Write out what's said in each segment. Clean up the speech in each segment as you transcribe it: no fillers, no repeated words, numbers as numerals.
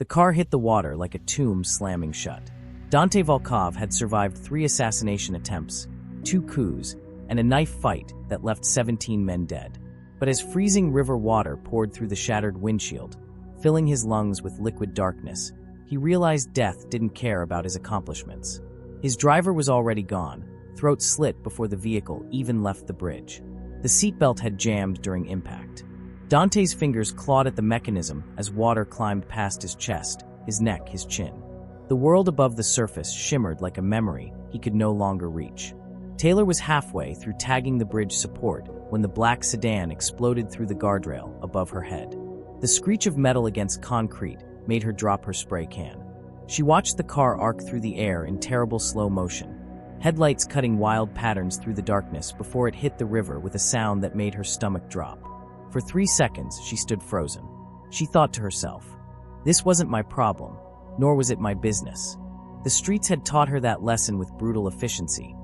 The car hit the water like a tomb slamming shut. Dante Volkov had survived 3 assassination attempts, 2 coups, and a knife fight that left 17 men dead. But as freezing river water poured through the shattered windshield, filling his lungs with liquid darkness, he realized death didn't care about his accomplishments. His driver was already gone, throat slit before the vehicle even left the bridge. The seatbelt had jammed during impact. Dante's fingers clawed at the mechanism as water climbed past his chest, his neck, his chin. The world above the surface shimmered like a memory he could no longer reach. Taylor was halfway through tagging the bridge support when the black sedan exploded through the guardrail above her head. The screech of metal against concrete made her drop her spray can. She watched the car arc through the air in terrible slow motion, headlights cutting wild patterns through the darkness before it hit the river with a sound that made her stomach drop. For 3 seconds, she stood frozen. She thought to herself, "This wasn't my problem, nor was it my business." The streets had taught her that lesson with brutal efficiency.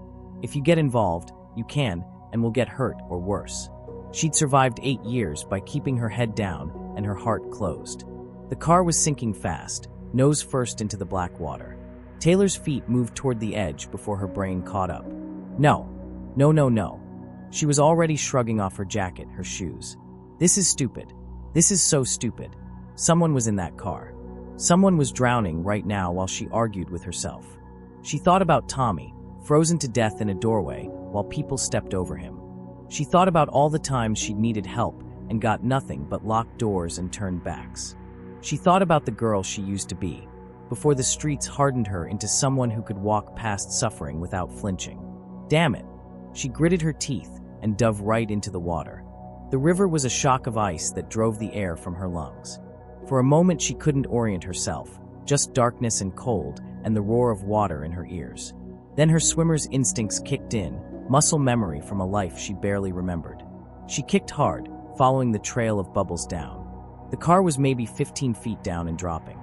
If you get involved, you can and will get hurt or worse. She'd survived 8 years by keeping her head down and her heart closed. The car was sinking fast, nose first into the black water. Taylor's feet moved toward the edge before her brain caught up. No. She was already shrugging off her jacket, her shoes. This is stupid. This is so stupid. Someone was in that car. Someone was drowning right now while she argued with herself. She thought about Tommy, frozen to death in a doorway while people stepped over him. She thought about all the times she'd needed help and got nothing but locked doors and turned backs. She thought about the girl she used to be, before the streets hardened her into someone who could walk past suffering without flinching. Damn it! She gritted her teeth and dove right into the water. The river was a shock of ice that drove the air from her lungs. For a moment she couldn't orient herself, just darkness and cold and the roar of water in her ears. Then her swimmer's instincts kicked in, muscle memory from a life she barely remembered. She kicked hard, following the trail of bubbles down. The car was maybe 15 feet down and dropping.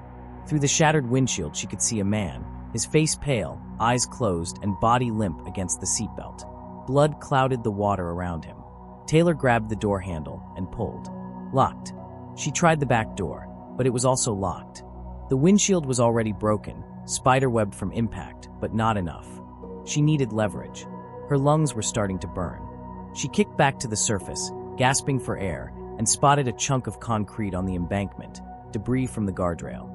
Through the shattered windshield she could see a man, his face pale, eyes closed, and body limp against the seatbelt. Blood clouded the water around him. Taylor grabbed the door handle and pulled. Locked. She tried the back door, but it was also locked. The windshield was already broken, spiderwebbed from impact, but not enough. She needed leverage. Her lungs were starting to burn. She kicked back to the surface, gasping for air, and spotted a chunk of concrete on the embankment, debris from the guardrail.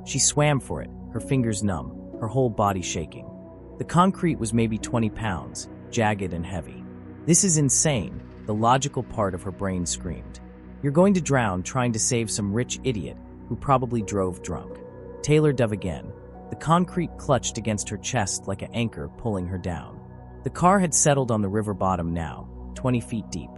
She swam for it, her fingers numb, her whole body shaking. The concrete was maybe 20 pounds, jagged and heavy. This is insane, the logical part of her brain screamed. You're going to drown trying to save some rich idiot who probably drove drunk. Taylor dove again. The concrete clutched against her chest like an anchor pulling her down. The car had settled on the river bottom now, 20 feet deep.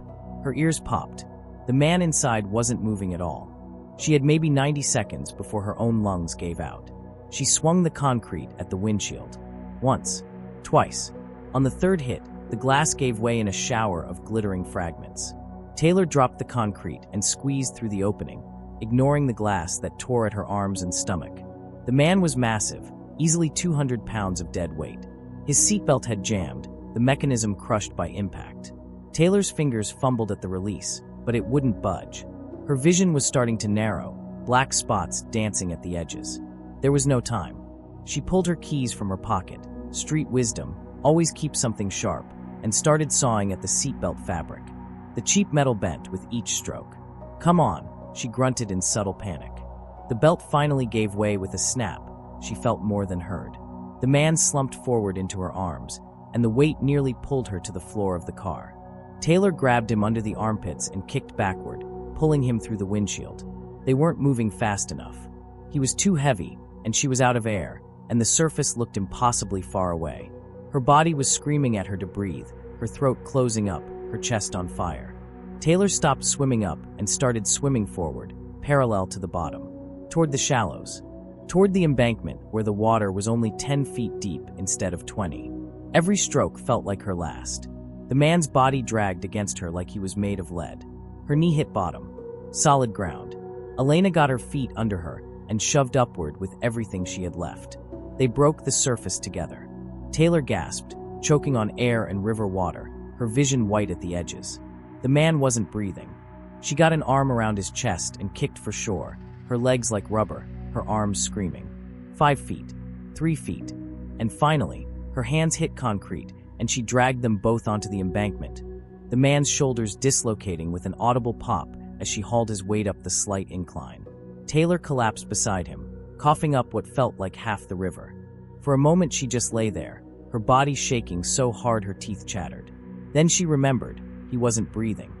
Her ears popped. The man inside wasn't moving at all. She had maybe 90 seconds before her own lungs gave out. She swung the concrete at the windshield. Once. Twice. On the third hit, the glass gave way in a shower of glittering fragments. Taylor dropped the concrete and squeezed through the opening, ignoring the glass that tore at her arms and stomach. The man was massive, easily 200 pounds of dead weight. His seatbelt had jammed, the mechanism crushed by impact. Taylor's fingers fumbled at the release, but it wouldn't budge. Her vision was starting to narrow, black spots dancing at the edges. There was no time. She pulled her keys from her pocket, street wisdom, always keep something sharp, and started sawing at the seatbelt fabric. The cheap metal bent with each stroke. Come on, she grunted in subtle panic. The belt finally gave way with a snap. She felt more than heard. The man slumped forward into her arms, and the weight nearly pulled her to the floor of the car. Taylor grabbed him under the armpits and kicked backward, pulling him through the windshield. They weren't moving fast enough. He was too heavy, and she was out of air, and the surface looked impossibly far away. Her body was screaming at her to breathe, her throat closing up, her chest on fire. Taylor stopped swimming up and started swimming forward, parallel to the bottom, toward the shallows, toward the embankment where the water was only 10 feet deep instead of 20. Every stroke felt like her last. The man's body dragged against her like he was made of lead. Her knee hit bottom. Solid ground. Elena got her feet under her and shoved upward with everything she had left. They broke the surface together. Taylor gasped, choking on air and river water, her vision white at the edges. The man wasn't breathing. She got an arm around his chest and kicked for shore, her legs like rubber, her arms screaming. 5 feet, 3 feet, and finally, her hands hit concrete, and she dragged them both onto the embankment, the man's shoulders dislocating with an audible pop as she hauled his weight up the slight incline. Taylor collapsed beside him, coughing up what felt like half the river. For a moment she just lay there, her body shaking so hard her teeth chattered. Then she remembered he wasn't breathing.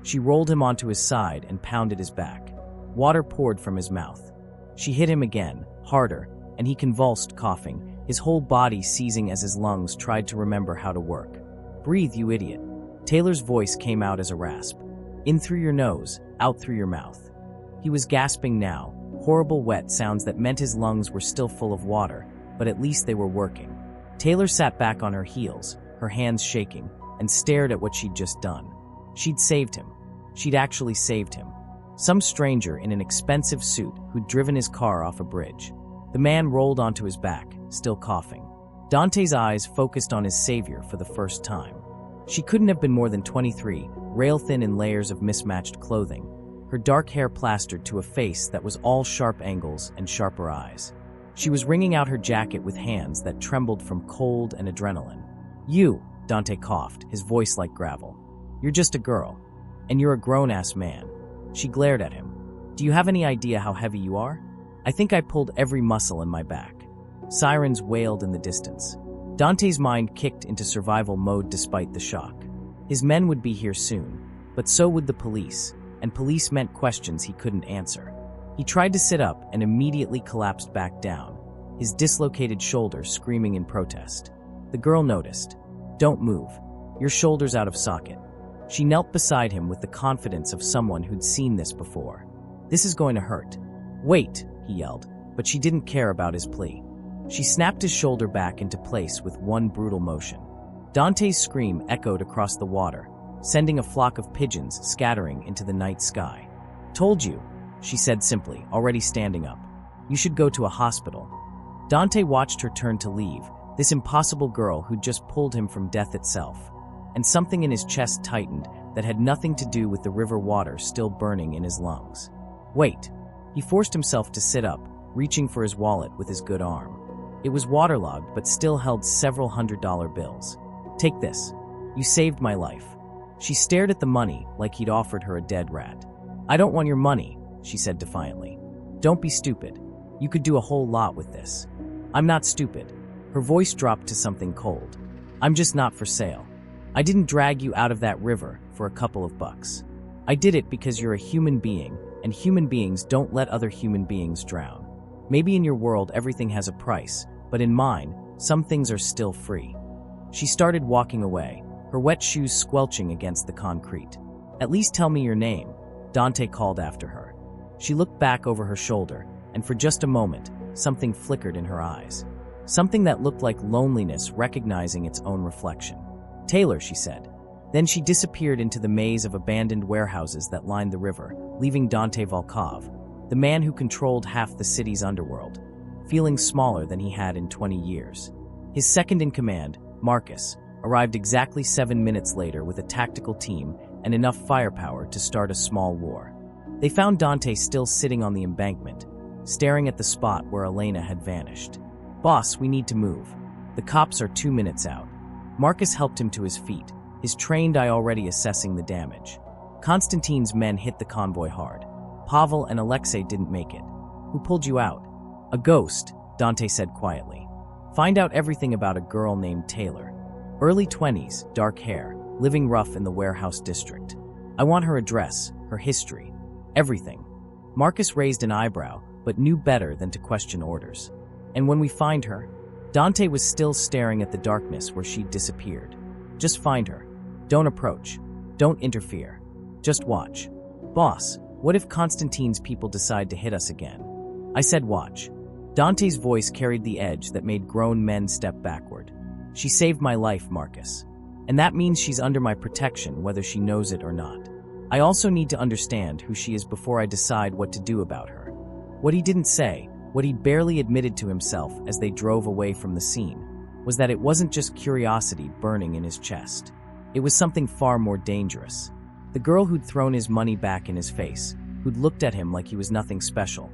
She rolled him onto his side and pounded his back. Water poured from his mouth. She hit him again, harder, and he convulsed, coughing, his whole body seizing as his lungs tried to remember how to work. "Breathe, you idiot." Taylor's voice came out as a rasp. "In through your nose, out through your mouth." He was gasping now, horrible wet sounds that meant his lungs were still full of water, but at least they were working. Taylor sat back on her heels, her hands shaking, and stared at what she'd just done. She'd saved him. She'd actually saved him. Some stranger in an expensive suit who'd driven his car off a bridge. The man rolled onto his back, still coughing. Dante's eyes focused on his savior for the first time. She couldn't have been more than 23, rail-thin in layers of mismatched clothing, her dark hair plastered to a face that was all sharp angles and sharper eyes. She was wringing out her jacket with hands that trembled from cold and adrenaline. "You," Dante coughed, his voice like gravel. "You're just a girl. And you're a grown-ass man." She glared at him. "Do you have any idea how heavy you are? I think I pulled every muscle in my back." Sirens wailed in the distance. Dante's mind kicked into survival mode despite the shock. His men would be here soon, but so would the police, and police meant questions he couldn't answer. He tried to sit up and immediately collapsed back down, his dislocated shoulder screaming in protest. The girl noticed. "Don't move. Your shoulder's out of socket." She knelt beside him with the confidence of someone who'd seen this before. "This is going to hurt." "Wait," he yelled, but she didn't care about his plea. She snapped his shoulder back into place with one brutal motion. Dante's scream echoed across the water, sending a flock of pigeons scattering into the night sky. "Told you," she said simply, already standing up. "You should go to a hospital." Dante watched her turn to leave, this impossible girl who'd just pulled him from death itself, and something in his chest tightened that had nothing to do with the river water still burning in his lungs. "Wait." He forced himself to sit up, reaching for his wallet with his good arm. It was waterlogged but still held several $100 bills. "Take this. You saved my life." She stared at the money like he'd offered her a dead rat. "I don't want your money," she said defiantly. "Don't be stupid. You could do a whole lot with this." "I'm not stupid." Her voice dropped to something cold. "I'm just not for sale. I didn't drag you out of that river for a couple of bucks. I did it because you're a human being, and human beings don't let other human beings drown. Maybe in your world everything has a price, but in mine, some things are still free." She started walking away, her wet shoes squelching against the concrete. "At least tell me your name," Dante called after her. She looked back over her shoulder, and for just a moment, something flickered in her eyes. Something that looked like loneliness recognizing its own reflection. "Taylor," she said. Then she disappeared into the maze of abandoned warehouses that lined the river, leaving Dante Volkov, the man who controlled half the city's underworld, feeling smaller than he had in 20 years. His second-in-command, Marcus, arrived exactly 7 minutes later with a tactical team and enough firepower to start a small war. They found Dante still sitting on the embankment, staring at the spot where Elena had vanished. "Boss, we need to move. The cops are 2 minutes out." Marcus helped him to his feet, his trained eye already assessing the damage. Konstantin's men hit the convoy hard. Pavel and Alexei didn't make it. "Who pulled you out?" "A ghost," Dante said quietly. "Find out everything about a girl named Taylor. Early 20s, dark hair, living rough in the warehouse district. I want her address, her history, everything." Marcus raised an eyebrow, but knew better than to question orders. "And when we find her?" Dante was still staring at the darkness where she'd disappeared. "Just find her. Don't approach. Don't interfere. Just watch." "Boss, what if Konstantin's people decide to hit us again?" "I said watch." Dante's voice carried the edge that made grown men step backward. "She saved my life, Marcus. And that means she's under my protection whether she knows it or not. I also need to understand who she is before I decide what to do about her." What he didn't say, what he barely admitted to himself as they drove away from the scene, was that it wasn't just curiosity burning in his chest. It was something far more dangerous. The girl who'd thrown his money back in his face, who'd looked at him like he was nothing special,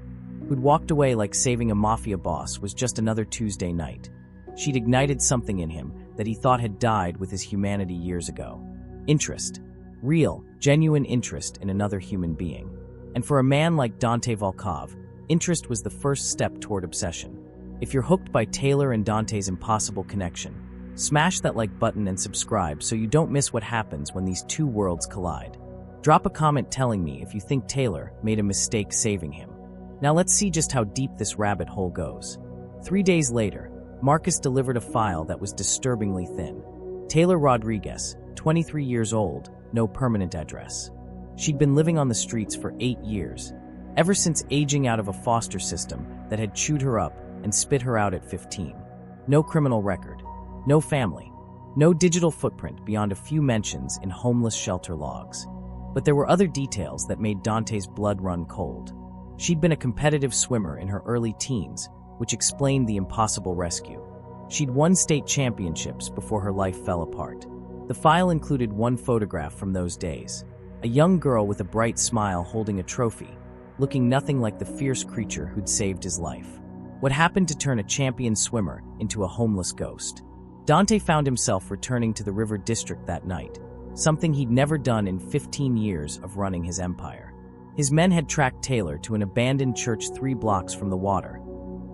who'd walked away like saving a Mafia boss, was just another Tuesday night. She'd ignited something in him that he thought had died with his humanity years ago. Interest. Real, genuine interest in another human being. And for a man like Dante Volkov, interest was the first step toward obsession. If you're hooked by Taylor and Dante's impossible connection, smash that like button and subscribe so you don't miss what happens when these two worlds collide. Drop a comment telling me if you think Taylor made a mistake saving him. Now let's see just how deep this rabbit hole goes. 3 days later, Marcus delivered a file that was disturbingly thin. Taylor Rodriguez, 23 years old, no permanent address. She'd been living on the streets for 8 years, ever since aging out of a foster system that had chewed her up and spit her out at 15. No criminal record, no family, no digital footprint beyond a few mentions in homeless shelter logs. But there were other details that made Dante's blood run cold. She'd been a competitive swimmer in her early teens, which explained the impossible rescue. She'd won state championships before her life fell apart. The file included one photograph from those days, a young girl with a bright smile holding a trophy, looking nothing like the fierce creature who'd saved his life. What happened to turn a champion swimmer into a homeless ghost? Dante found himself returning to the River District that night, something he'd never done in 15 years of running his empire. His men had tracked Taylor to an abandoned church 3 blocks from the water,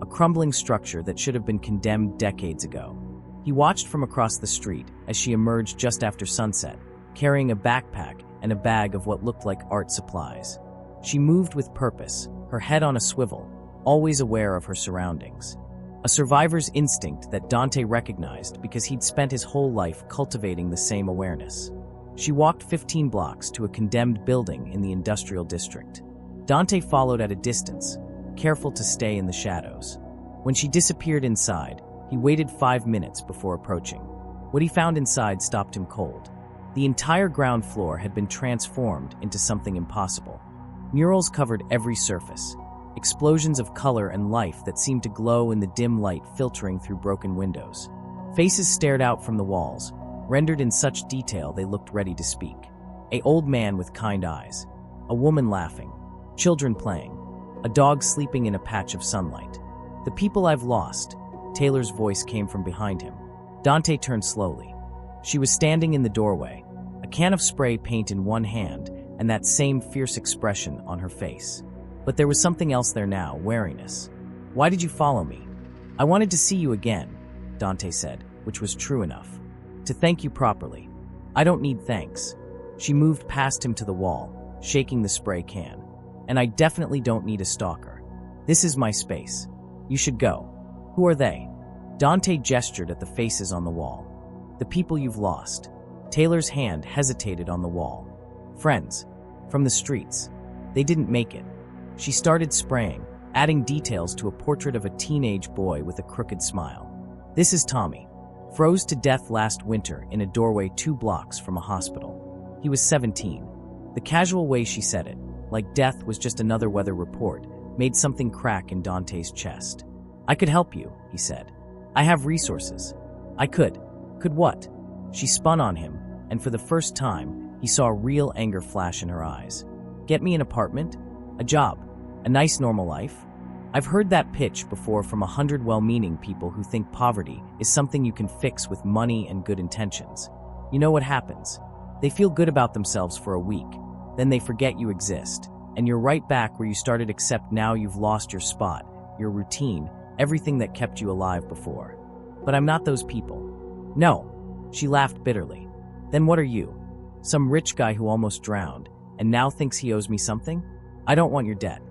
a crumbling structure that should have been condemned decades ago. He watched from across the street as she emerged just after sunset, carrying a backpack and a bag of what looked like art supplies. She moved with purpose, her head on a swivel, always aware of her surroundings. A survivor's instinct that Dante recognized because he'd spent his whole life cultivating the same awareness. She walked 15 blocks to a condemned building in the industrial district. Dante followed at a distance, careful to stay in the shadows. When she disappeared inside, he waited 5 minutes before approaching. What he found inside stopped him cold. The entire ground floor had been transformed into something impossible. Murals covered every surface, explosions of color and life that seemed to glow in the dim light filtering through broken windows. Faces stared out from the walls, rendered in such detail they looked ready to speak. An old man with kind eyes, a woman laughing, children playing, a dog sleeping in a patch of sunlight. The people I've lost, Taylor's voice came from behind him. Dante turned slowly. She was standing in the doorway, a can of spray paint in one hand and that same fierce expression on her face. But there was something else there now, wariness. "Why did you follow me?" "I wanted to see you again," Dante said, which was true enough. "To thank you properly." "I don't need thanks." She moved past him to the wall, shaking the spray can. "And I definitely don't need a stalker. This is my space. You should go." "Who are they?" Dante gestured at the faces on the wall. "The people you've lost." Taylor's hand hesitated on the wall. "Friends. From the streets. They didn't make it." She started spraying, adding details to a portrait of a teenage boy with a crooked smile. "This is Tommy. Froze to death last winter in a doorway 2 blocks from a hospital. He was 17. The casual way she said it, like death was just another weather report, made something crack in Dante's chest. "I could help you," he said. "I have resources." "I could." "Could what?" She spun on him, and for the first time, he saw real anger flash in her eyes. "Get me an apartment? A job? A nice normal life?" I've heard that pitch before from 100 well-meaning people who think poverty is something you can fix with money and good intentions. You know what happens? They feel good about themselves for a week, then they forget you exist, and you're right back where you started, except now you've lost your spot, your routine, everything that kept you alive before. But I'm not those people. "No," she laughed bitterly. "Then what are you? Some rich guy who almost drowned, and now thinks he owes me something? I don't want your debt.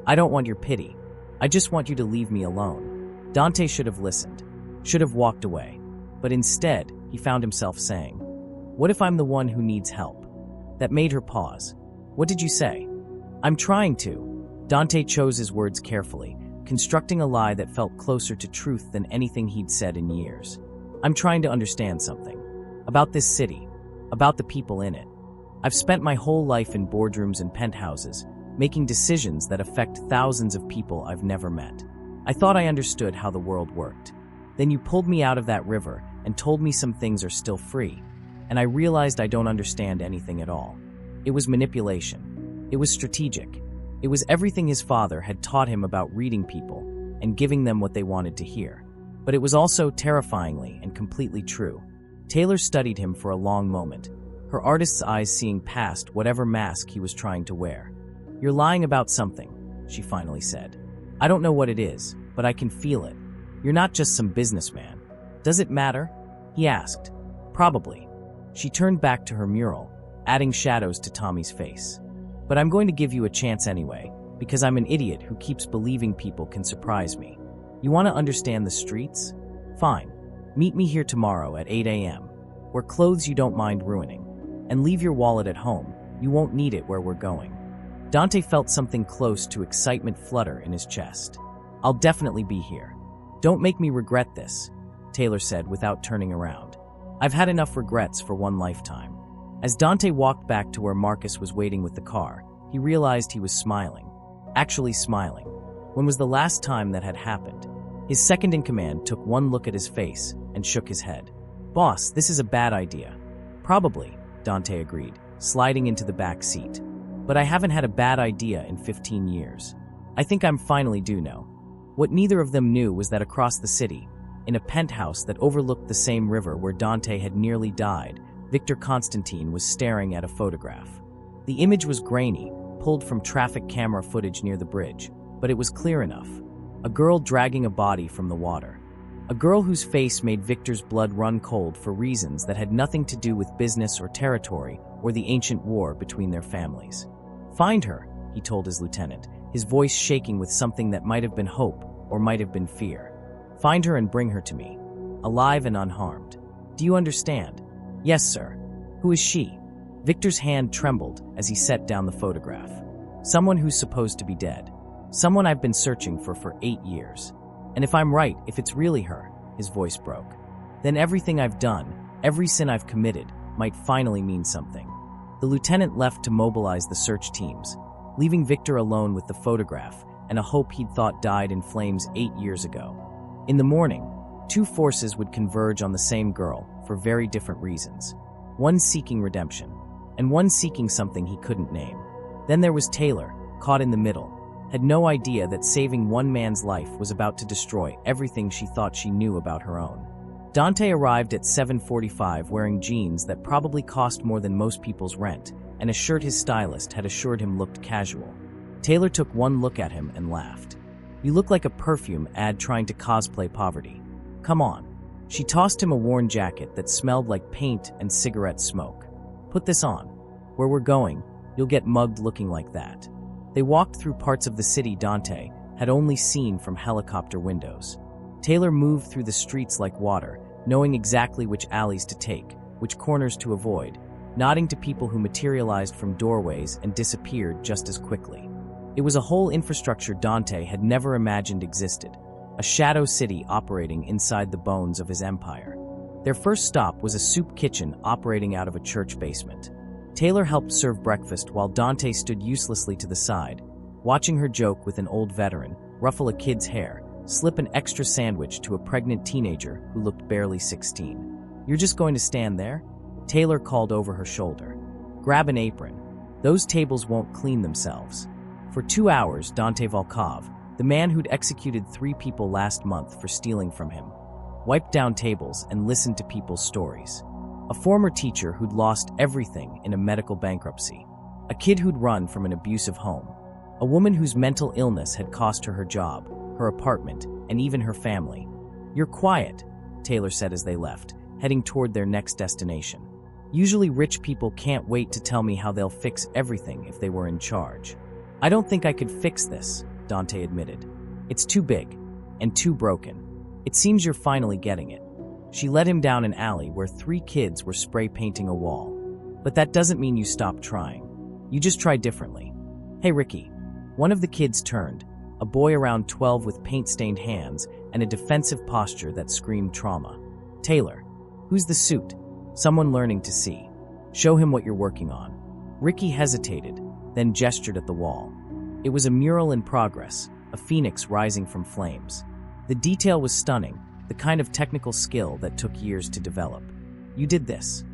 I don't want your pity. I just want you to leave me alone." Dante should have listened, should have walked away. But instead, he found himself saying, "What if I'm the one who needs help?" That made her pause. "What did you say?" "I'm trying to." Dante chose his words carefully, constructing a lie that felt closer to truth than anything he'd said in years. "I'm trying to understand something. About this city. About the people in it. I've spent my whole life in boardrooms and penthouses, making decisions that affect thousands of people I've never met. I thought I understood how the world worked. Then you pulled me out of that river and told me some things are still free, and I realized I don't understand anything at all. It was manipulation. It was strategic. It was everything his father had taught him about reading people and giving them what they wanted to hear. But it was also terrifyingly and completely true. Taylor studied him for a long moment, her artist's eyes seeing past whatever mask he was trying to wear. "You're lying about something," she finally said. "I don't know what it is, but I can feel it. You're not just some businessman." "Does it matter?" he asked. "Probably." She turned back to her mural, adding shadows to Tommy's face. "But I'm going to give you a chance anyway, because I'm an idiot who keeps believing people can surprise me. You want to understand the streets? Fine. Meet me here tomorrow at 8 a.m. Wear clothes you don't mind ruining. And leave your wallet at home. You won't need it where we're going." Dante felt something close to excitement flutter in his chest. "I'll definitely be here. Don't make me regret this," Taylor said without turning around. "I've had enough regrets for one lifetime." As Dante walked back to where Marcus was waiting with the car, he realized he was smiling. Actually smiling. When was the last time that had happened? His second-in-command took one look at his face and shook his head. "Boss, this is a bad idea." "Probably," Dante agreed, sliding into the back seat. "But I haven't had a bad idea in 15 years. I think I'm finally due now." What neither of them knew was that across the city, in a penthouse that overlooked the same river where Dante had nearly died, Victor Constantine was staring at a photograph. The image was grainy, pulled from traffic camera footage near the bridge, but it was clear enough. A girl dragging a body from the water. A girl whose face made Victor's blood run cold for reasons that had nothing to do with business or territory or the ancient war between their families. "Find her," he told his lieutenant, his voice shaking with something that might have been hope or might have been fear. "Find her and bring her to me, alive and unharmed. Do you understand?" "Yes, sir." "Who is she?" Victor's hand trembled as he set down the photograph. "Someone who's supposed to be dead. Someone I've been searching for 8 years. And if I'm right, if it's really her," his voice broke, "then everything I've done, every sin I've committed, might finally mean something." The lieutenant left to mobilize the search teams, leaving Victor alone with the photograph and a hope he'd thought died in flames 8 years ago. In the morning, two forces would converge on the same girl for very different reasons. One seeking redemption, and one seeking something he couldn't name. Then there was Taylor, caught in the middle, had no idea that saving one man's life was about to destroy everything she thought she knew about her own. Dante arrived at 7:45 wearing jeans that probably cost more than most people's rent, and a shirt his stylist had assured him looked casual. Taylor took one look at him and laughed. "You look like a perfume ad trying to cosplay poverty. Come on." She tossed him a worn jacket that smelled like paint and cigarette smoke. "Put this on. Where we're going, you'll get mugged looking like that." They walked through parts of the city Dante had only seen from helicopter windows. Taylor moved through the streets like water, knowing exactly which alleys to take, which corners to avoid, nodding to people who materialized from doorways and disappeared just as quickly. It was a whole infrastructure Dante had never imagined existed, a shadow city operating inside the bones of his empire. Their first stop was a soup kitchen operating out of a church basement. Taylor helped serve breakfast while Dante stood uselessly to the side, watching her joke with an old veteran, ruffle a kid's hair, slip an extra sandwich to a pregnant teenager who looked barely 16. "You're just going to stand there?" Taylor called over her shoulder. "Grab an apron. Those tables won't clean themselves." For 2 hours, Dante Volkov, the man who'd executed 3 people last month for stealing from him, wiped down tables and listened to people's stories. A former teacher who'd lost everything in a medical bankruptcy. A kid who'd run from an abusive home. A woman whose mental illness had cost her her job, her apartment, and even her family. "You're quiet," Taylor said as they left, heading toward their next destination. "Usually rich people can't wait to tell me how they'll fix everything if they were in charge." "I don't think I could fix this," Dante admitted. "It's too big, and too broken. It seems you're finally getting it." She led him down an alley where 3 kids were spray painting a wall. "But that doesn't mean you stop trying. You just try differently." "Hey, Ricky." One of the kids turned, a boy around 12 with paint-stained hands and a defensive posture that screamed trauma. "Taylor." "Who's the suit?" "Someone learning to see. Show him what you're working on." Ricky hesitated, then gestured at the wall. It was a mural in progress, a phoenix rising from flames. The detail was stunning, the kind of technical skill that took years to develop. "You did this?"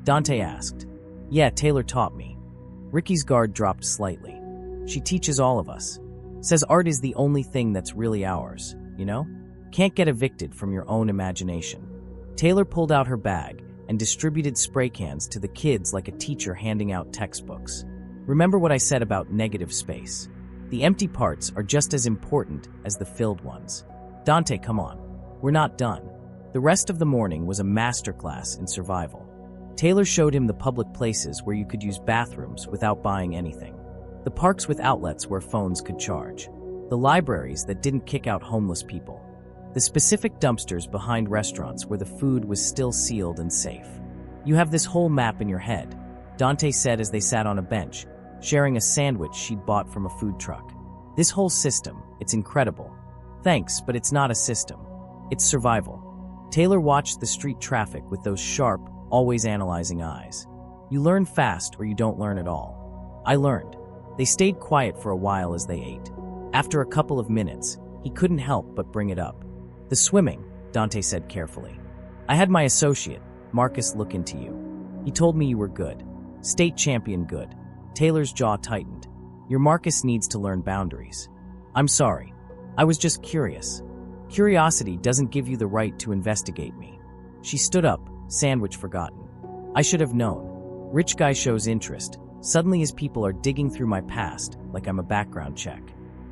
Dante asked. "Yeah, Taylor taught me." Ricky's guard dropped slightly. She teaches all of us. Says art is the only thing that's really ours, you know? Can't get evicted from your own imagination. Taylor pulled out her bag and distributed spray cans to the kids like a teacher handing out textbooks. Remember what I said about negative space. The empty parts are just as important as the filled ones. Dante, come on. We're not done. The rest of the morning was a masterclass in survival. Taylor showed him the public places where you could use bathrooms without buying anything. The parks with outlets where phones could charge. The libraries that didn't kick out homeless people. The specific dumpsters behind restaurants where the food was still sealed and safe. You have this whole map in your head, Dante said as they sat on a bench, sharing a sandwich she'd bought from a food truck. This whole system, it's incredible. Thanks, but it's not a system. It's survival. Taylor watched the street traffic with those sharp, always analyzing eyes. You learn fast or you don't learn at all. I learned. They stayed quiet for a while as they ate. After a couple of minutes, he couldn't help but bring it up. The swimming, Dante said carefully. I had my associate, Marcus, look into you. He told me you were good. State champion good. Taylor's jaw tightened. Your Marcus needs to learn boundaries. I'm sorry. I was just curious. Curiosity doesn't give you the right to investigate me. She stood up, sandwich forgotten. I should have known. Rich guy shows interest. Suddenly his people are digging through my past like I'm a background check.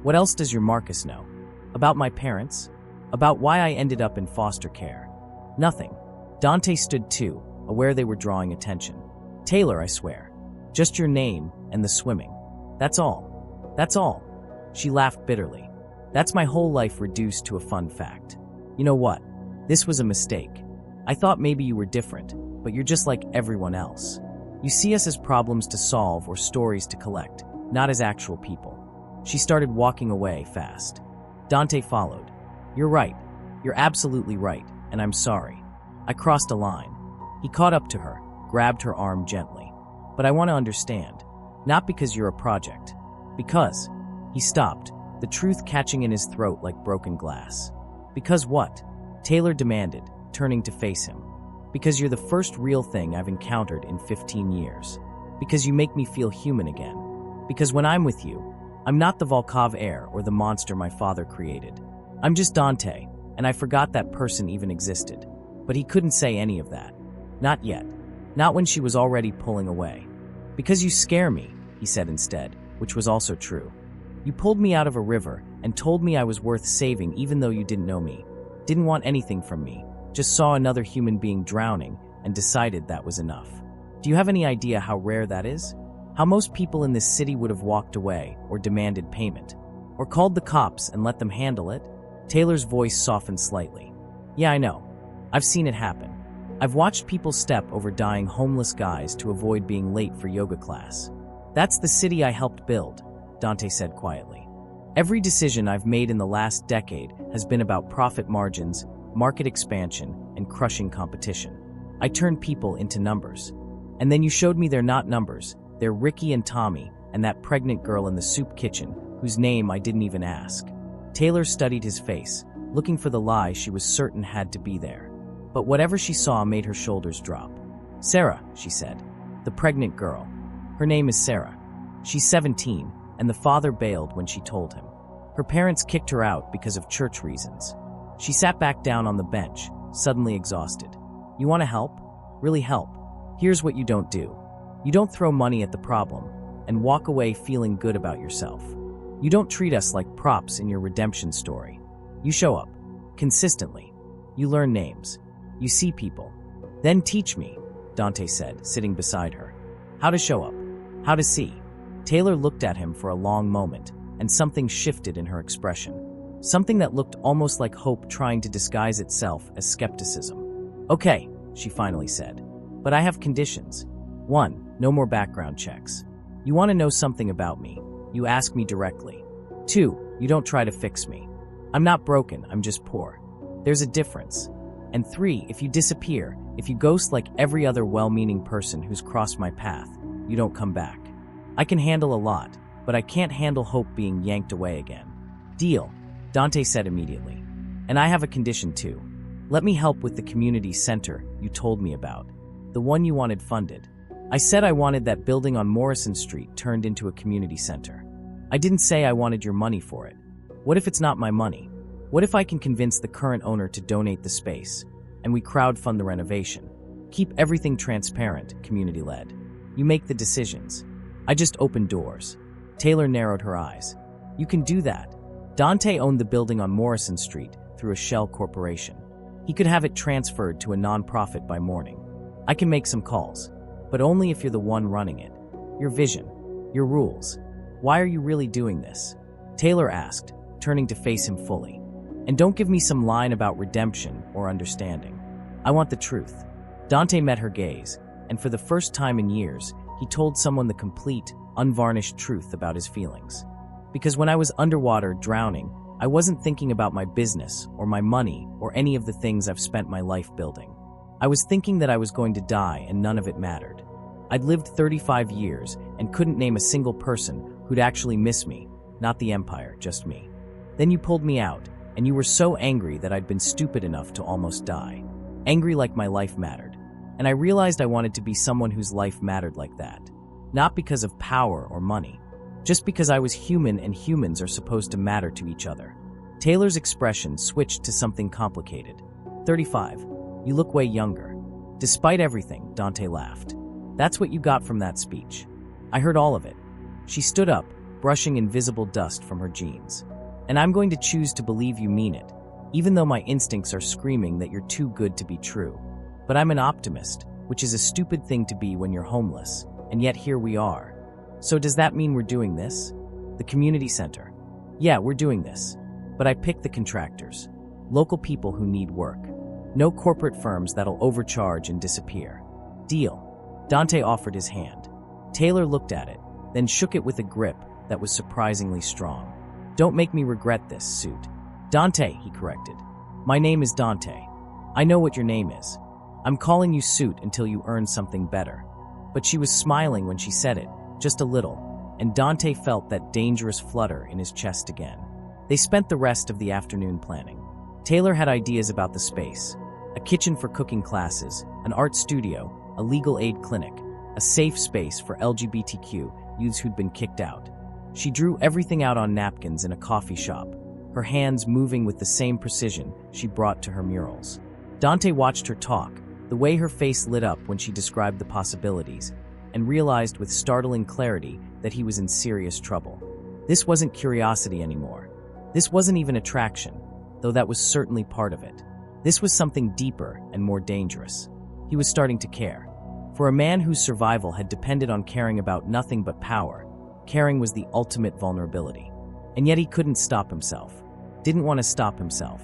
What else does your Marcus know? About my parents? About why I ended up in foster care? Nothing. Dante stood too, aware they were drawing attention. Taylor, I swear. Just your name and the swimming. That's all. That's all. She laughed bitterly. That's my whole life reduced to a fun fact. You know what? This was a mistake. I thought maybe you were different, but you're just like everyone else. You see us as problems to solve or stories to collect, not as actual people. She started walking away fast. Dante followed. You're right. You're absolutely right, and I'm sorry. I crossed a line. He caught up to her, grabbed her arm gently. But I want to understand. Not because you're a project. Because. He stopped, the truth catching in his throat like broken glass. Because what? Taylor demanded, turning to face him. Because you're the first real thing I've encountered in 15 years. Because you make me feel human again. Because when I'm with you, I'm not the Volkov heir or the monster my father created. I'm just Dante, and I forgot that person even existed. But he couldn't say any of that. Not yet. Not when she was already pulling away. Because you scare me, he said instead, which was also true. You pulled me out of a river and told me I was worth saving even though you didn't know me, didn't want anything from me, just saw another human being drowning and decided that was enough. Do you have any idea how rare that is? How most people in this city would have walked away or demanded payment? Or called the cops and let them handle it? Taylor's voice softened slightly. Yeah, I know. I've seen it happen. I've watched people step over dying homeless guys to avoid being late for yoga class. That's the city I helped build, Dante said quietly. Every decision I've made in the last decade has been about profit margins, market expansion, and crushing competition. I turned people into numbers. And then you showed me they're not numbers. They're Ricky and Tommy and that pregnant girl in the soup kitchen, whose name I didn't even ask. Taylor studied his face, looking for the lie she was certain had to be there. But whatever she saw made her shoulders drop. Sarah, she said. The pregnant girl. Her name is Sarah. She's 17, and the father bailed when she told him. Her parents kicked her out because of church reasons. She sat back down on the bench, suddenly exhausted. You want to help? Really help. Here's what you don't do. You don't throw money at the problem and walk away feeling good about yourself. You don't treat us like props in your redemption story. You show up. Consistently. You learn names. You see people. Then teach me, Dante said, sitting beside her. How to show up. How to see. Taylor looked at him for a long moment, and something shifted in her expression. Something that looked almost like hope trying to disguise itself as skepticism. Okay, she finally said. But I have conditions. 1, no more background checks. You want to know something about me. You ask me directly. 2, you don't try to fix me. I'm not broken, I'm just poor. There's a difference. And 3, if you disappear, if you ghost like every other well-meaning person who's crossed my path, you don't come back. I can handle a lot, but I can't handle hope being yanked away again. Deal, Dante said immediately. And I have a condition too. Let me help with the community center you told me about. The one you wanted funded. I said I wanted that building on Morrison Street turned into a community center. I didn't say I wanted your money for it. What if it's not my money? What if I can convince the current owner to donate the space, and we crowdfund the renovation? Keep everything transparent, community-led. You make the decisions. I just open doors. Taylor narrowed her eyes. You can do that. Dante owned the building on Morrison Street through a shell corporation. He could have it transferred to a non-profit by morning. I can make some calls, but only if you're the one running it. Your vision, your rules. Why are you really doing this? Taylor asked, turning to face him fully. And don't give me some line about redemption or understanding. I want the truth. Dante met her gaze, and for the first time in years, he told someone the complete, unvarnished truth about his feelings. Because when I was underwater drowning, I wasn't thinking about my business or my money or any of the things I've spent my life building. I was thinking that I was going to die and none of it mattered. I'd lived 35 years and couldn't name a single person who'd actually miss me, not the Empire, just me. Then you pulled me out, and you were so angry that I'd been stupid enough to almost die. Angry like my life mattered. And I realized I wanted to be someone whose life mattered like that. Not because of power or money. Just because I was human and humans are supposed to matter to each other. Taylor's expression switched to something complicated. 35. You look way younger. Despite everything, Dante laughed. That's what you got from that speech. I heard all of it. She stood up, brushing invisible dust from her jeans. And I'm going to choose to believe you mean it, even though my instincts are screaming that you're too good to be true. But I'm an optimist, which is a stupid thing to be when you're homeless, and yet here we are. So does that mean we're doing this? The community center. Yeah, we're doing this. But I picked the contractors. Local people who need work. No corporate firms that'll overcharge and disappear. Deal. Dante offered his hand. Taylor looked at it, then shook it with a grip that was surprisingly strong. Don't make me regret this, Suit. Dante, he corrected. My name is Dante. I know what your name is. I'm calling you Suit until you earn something better. But she was smiling when she said it, just a little, and Dante felt that dangerous flutter in his chest again. They spent the rest of the afternoon planning. Taylor had ideas about the space. A kitchen for cooking classes, an art studio, a legal aid clinic, a safe space for LGBTQ youths who'd been kicked out. She drew everything out on napkins in a coffee shop, her hands moving with the same precision she brought to her murals. Dante watched her talk, the way her face lit up when she described the possibilities, and realized with startling clarity that he was in serious trouble. This wasn't curiosity anymore. This wasn't even attraction, though that was certainly part of it. This was something deeper and more dangerous. He was starting to care. For a man whose survival had depended on caring about nothing but power, caring was the ultimate vulnerability. And yet he couldn't stop himself. Didn't want to stop himself.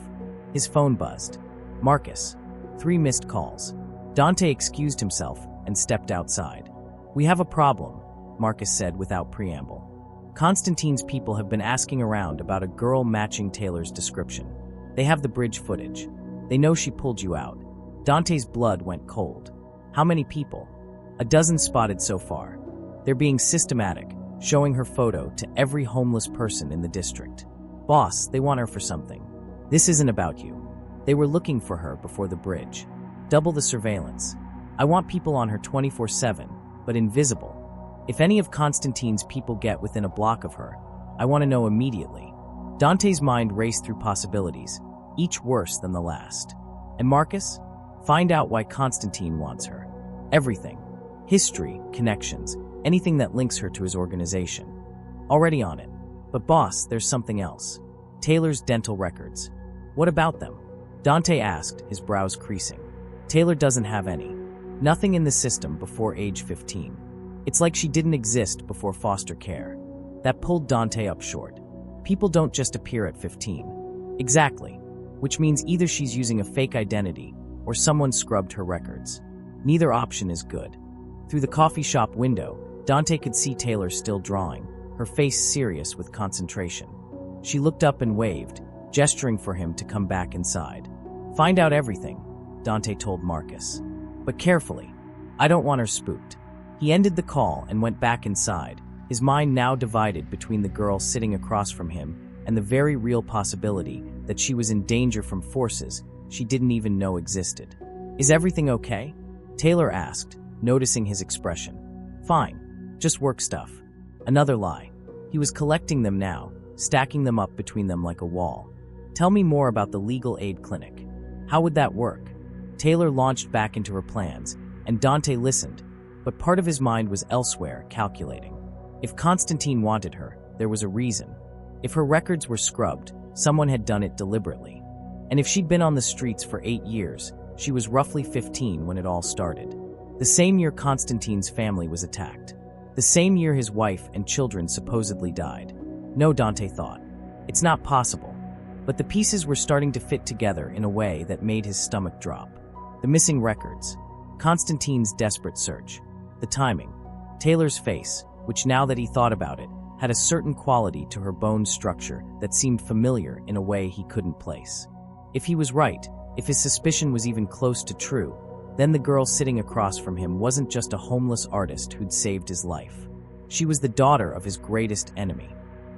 His phone buzzed. Marcus. 3 missed calls. Dante excused himself and stepped outside. We have a problem, Marcus said without preamble. Konstantin's people have been asking around about a girl matching Taylor's description. They have the bridge footage. They know she pulled you out. Dante's blood went cold. How many people? 12 spotted so far. They're being systematic, showing her photo to every homeless person in the district. Boss, they want her for something. This isn't about you. They were looking for her before the bridge. Double the surveillance. I want people on her 24/7, but invisible. If any of Konstantin's people get within a block of her, I want to know immediately. Dante's mind raced through possibilities, each worse than the last. And Marcus? Find out why Konstantin wants her. Everything. History, connections, anything that links her to his organization. Already on it. But boss, there's something else. Taylor's dental records. What about them? Dante asked, his brows creasing. Taylor doesn't have any. Nothing in the system before age 15. It's like she didn't exist before foster care. That pulled Dante up short. People don't just appear at 15. Exactly. Which means either she's using a fake identity or someone scrubbed her records. Neither option is good. Through the coffee shop window, Dante could see Taylor still drawing, her face serious with concentration. She looked up and waved, gesturing for him to come back inside. Find out everything, Dante told Marcus. But carefully. I don't want her spooked. He ended the call and went back inside, his mind now divided between the girl sitting across from him and the very real possibility that she was in danger from forces she didn't even know existed. Is everything okay? Taylor asked, noticing his expression. Fine. Just work stuff. Another lie. He was collecting them now, stacking them up between them like a wall. Tell me more about the legal aid clinic. How would that work? Taylor launched back into her plans, and Dante listened, but part of his mind was elsewhere, calculating. If Konstantin wanted her, there was a reason. If her records were scrubbed, someone had done it deliberately. And if she'd been on the streets for 8 years, she was roughly 15 when it all started. The same year Konstantin's family was attacked. The same year his wife and children supposedly died. No, Dante thought. It's not possible. But the pieces were starting to fit together in a way that made his stomach drop. The missing records, Konstantin's desperate search, the timing, Taylor's face, which now that he thought about it, had a certain quality to her bone structure that seemed familiar in a way he couldn't place. If he was right, if his suspicion was even close to true, then the girl sitting across from him wasn't just a homeless artist who'd saved his life. She was the daughter of his greatest enemy.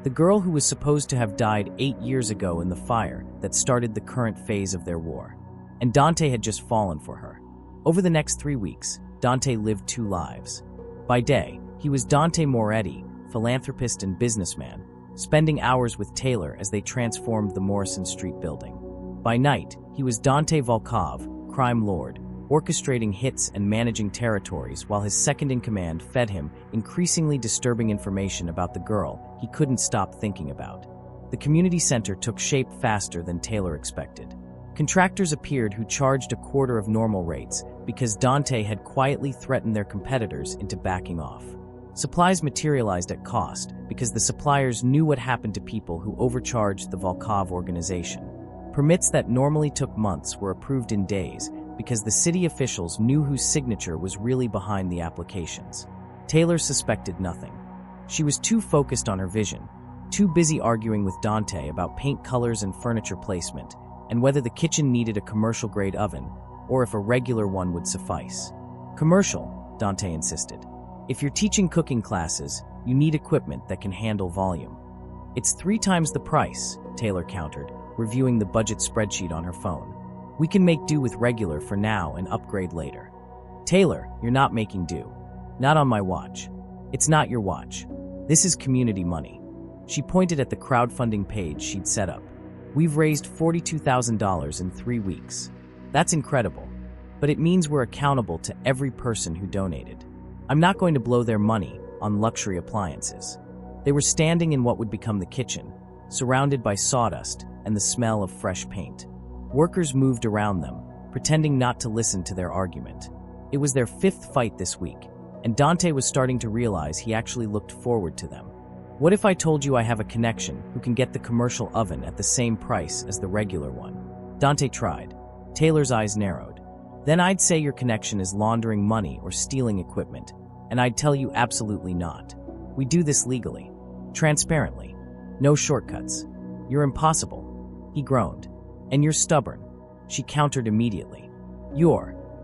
The girl who was supposed to have died 8 years ago in the fire that started the current phase of their war. And Dante had just fallen for her. Over the next 3 weeks, Dante lived 2 lives. By day, he was Dante Moretti, philanthropist and businessman, spending hours with Taylor as they transformed the Morrison Street building. By night, he was Dante Volkov, crime lord, orchestrating hits and managing territories while his second-in-command fed him increasingly disturbing information about the girl he couldn't stop thinking about. The community center took shape faster than Taylor expected. Contractors appeared who charged a quarter of normal rates because Dante had quietly threatened their competitors into backing off. Supplies materialized at cost because the suppliers knew what happened to people who overcharged the Volkov organization. Permits that normally took months were approved in days because the city officials knew whose signature was really behind the applications. Taylor suspected nothing. She was too focused on her vision, too busy arguing with Dante about paint colors and furniture placement, and whether the kitchen needed a commercial-grade oven or if a regular one would suffice. Commercial, Dante insisted. If you're teaching cooking classes, you need equipment that can handle volume. It's 3 times the price, Taylor countered, reviewing the budget spreadsheet on her phone. We can make do with regular for now and upgrade later. Taylor, you're not making do. Not on my watch. It's not your watch. This is community money. She pointed at the crowdfunding page she'd set up. We've raised $42,000 in 3 weeks. That's incredible. But it means we're accountable to every person who donated. I'm not going to blow their money on luxury appliances. They were standing in what would become the kitchen, surrounded by sawdust and the smell of fresh paint. Workers moved around them, pretending not to listen to their argument. It was their 5th fight this week, and Dante was starting to realize he actually looked forward to them. What if I told you I have a connection who can get the commercial oven at the same price as the regular one? Dante tried. Taylor's eyes narrowed. Then I'd say your connection is laundering money or stealing equipment, and I'd tell you absolutely not. We do this legally, transparently, no shortcuts. You're impossible, he groaned. And you're stubborn, she countered immediately.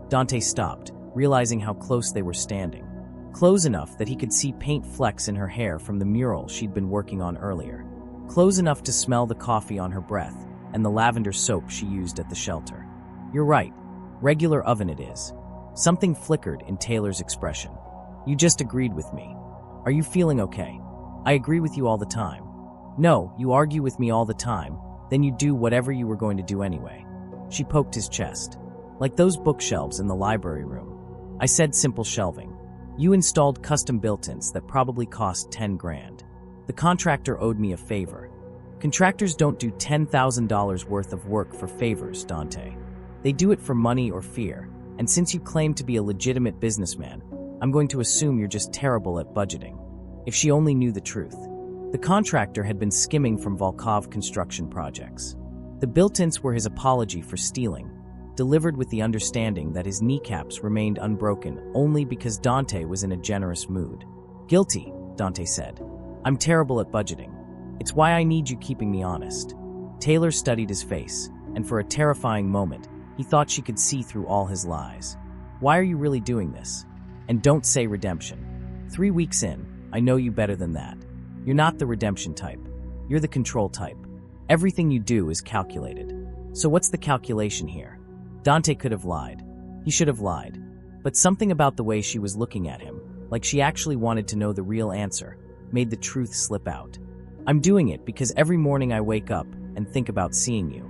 Dante stopped, realizing how close they were standing. Close enough that he could see paint flecks in her hair from the mural she'd been working on earlier. Close enough to smell the coffee on her breath and the lavender soap she used at the shelter. You're right, regular oven it is. Something flickered in Taylor's expression. You just agreed with me. Are you feeling okay? I agree with you all the time. No, you argue with me all the time, then you do whatever you were going to do anyway. She poked his chest. Like those bookshelves in the library room. I said simple shelving. You installed custom built-ins that probably cost 10 grand. The contractor owed me a favor. Contractors don't do $10,000 worth of work for favors, Dante. They do it for money or fear, and since you claim to be a legitimate businessman, I'm going to assume you're just terrible at budgeting. If she only knew the truth. The contractor had been skimming from Volkov construction projects. The built-ins were his apology for stealing, delivered with the understanding that his kneecaps remained unbroken only because Dante was in a generous mood. Guilty, Dante said. I'm terrible at budgeting. It's why I need you keeping me honest. Taylor studied his face, and for a terrifying moment, he thought she could see through all his lies. Why are you really doing this? And don't say redemption. 3 weeks in, I know you better than that. You're not the redemption type. You're the control type. Everything you do is calculated. So what's the calculation here? Dante could have lied. He should have lied. But something about the way she was looking at him, like she actually wanted to know the real answer, made the truth slip out. I'm doing it because every morning I wake up and think about seeing you.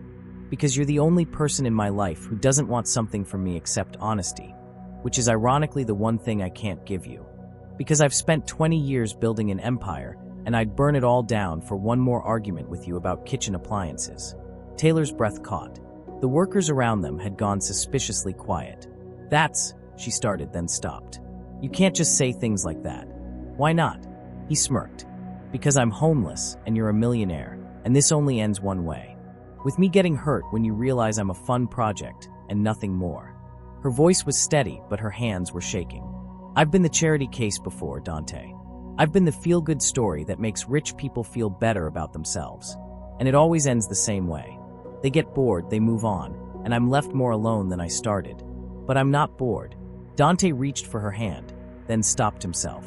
Because you're the only person in my life who doesn't want something from me except honesty, which is ironically the one thing I can't give you. Because I've spent 20 years building an empire, and I'd burn it all down for one more argument with you about kitchen appliances. Taylor's breath caught. The workers around them had gone suspiciously quiet. She started, then stopped. You can't just say things like that. Why not? He smirked. Because I'm homeless, and you're a millionaire, and this only ends one way. With me getting hurt when you realize I'm a fun project, and nothing more. Her voice was steady, but her hands were shaking. I've been the charity case before, Dante. I've been the feel-good story that makes rich people feel better about themselves. And it always ends the same way. They get bored, they move on, and I'm left more alone than I started. But I'm not bored. Dante reached for her hand, then stopped himself.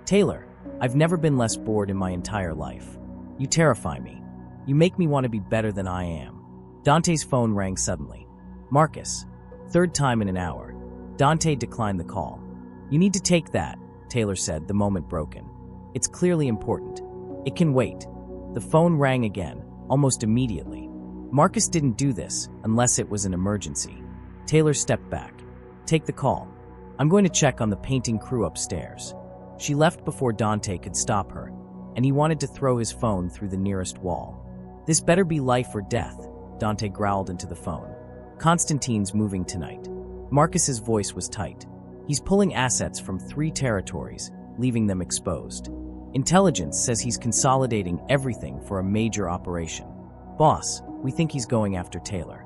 Taylor, I've never been less bored in my entire life. You terrify me. You make me want to be better than I am. Dante's phone rang suddenly. Marcus. Third time in an hour. Dante declined the call. You need to take that, Taylor said, the moment broken. It's clearly important. It can wait. The phone rang again, almost immediately. Marcus didn't do this unless it was an emergency. Taylor stepped back. Take the call. I'm going to check on the painting crew upstairs. She left before Dante could stop her, and he wanted to throw his phone through the nearest wall. This better be life or death, Dante growled into the phone. Konstantin's moving tonight. Marcus's voice was tight. He's pulling assets from 3 territories, leaving them exposed. Intelligence says he's consolidating everything for a major operation. Boss, we think he's going after Taylor.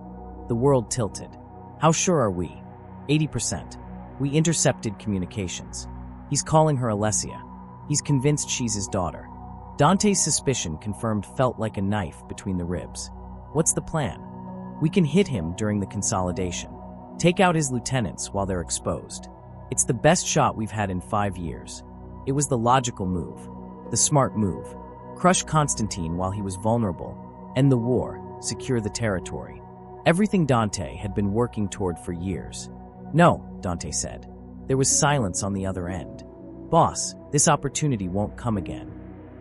The world tilted. How sure are we? 80%. We intercepted communications. He's calling her Alessia. He's convinced she's his daughter. Dante's suspicion confirmed felt like a knife between the ribs. What's the plan? We can hit him during the consolidation. Take out his lieutenants while they're exposed. It's the best shot we've had in 5 years. It was the logical move. The smart move. Crush Konstantin while he was vulnerable. End the war. Secure the territory. Everything Dante had been working toward for years. No, Dante said. There was silence on the other end. Boss, this opportunity won't come again.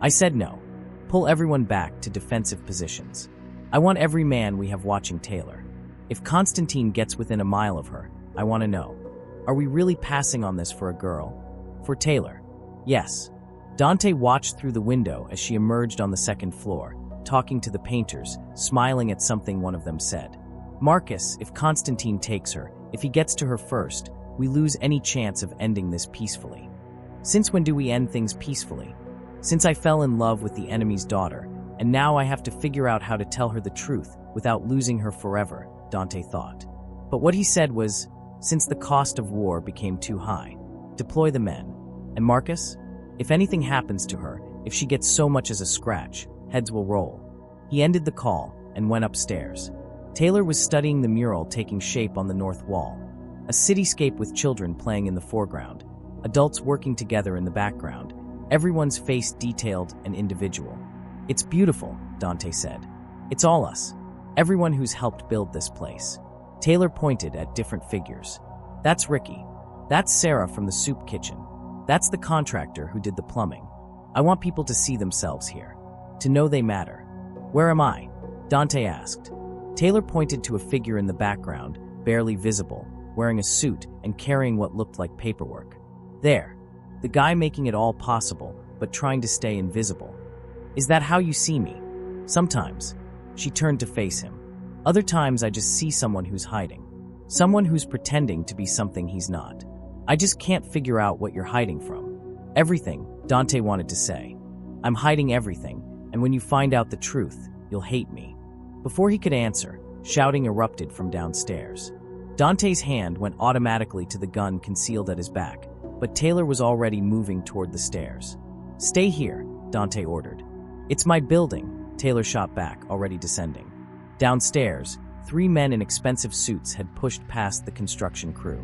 I said no. Pull everyone back to defensive positions. I want every man we have watching Taylor. If Konstantin gets within a mile of her, I want to know. Are we really passing on this for a girl? For Taylor? Yes. Dante watched through the window as she emerged on the second floor, talking to the painters, smiling at something one of them said. Marcus, if Konstantin takes her, if he gets to her first, we lose any chance of ending this peacefully. Since when do we end things peacefully? Since I fell in love with the enemy's daughter, and now I have to figure out how to tell her the truth without losing her forever, Dante thought. But what he said was, since the cost of war became too high, deploy the men. And Marcus? If anything happens to her, if she gets so much as a scratch, heads will roll. He ended the call and went upstairs. Taylor was studying the mural taking shape on the north wall. A cityscape with children playing in the foreground, adults working together in the background, everyone's face detailed and individual. It's beautiful, Dante said. It's all us. Everyone who's helped build this place. Taylor pointed at different figures. That's Ricky. That's Sarah from the soup kitchen. That's the contractor who did the plumbing. I want people to see themselves here. To know they matter. Where am I? Dante asked. Taylor pointed to a figure in the background, barely visible, wearing a suit and carrying what looked like paperwork. There. The guy making it all possible, but trying to stay invisible. Is that how you see me? Sometimes. She turned to face him. Other times I just see someone who's hiding. Someone who's pretending to be something he's not. I just can't figure out what you're hiding from. Everything, Dante wanted to say. I'm hiding everything, and when you find out the truth, you'll hate me. Before he could answer, shouting erupted from downstairs. Dante's hand went automatically to the gun concealed at his back, but Taylor was already moving toward the stairs. Stay here, Dante ordered. It's my building, Taylor shot back, already descending. Downstairs, 3 men in expensive suits had pushed past the construction crew.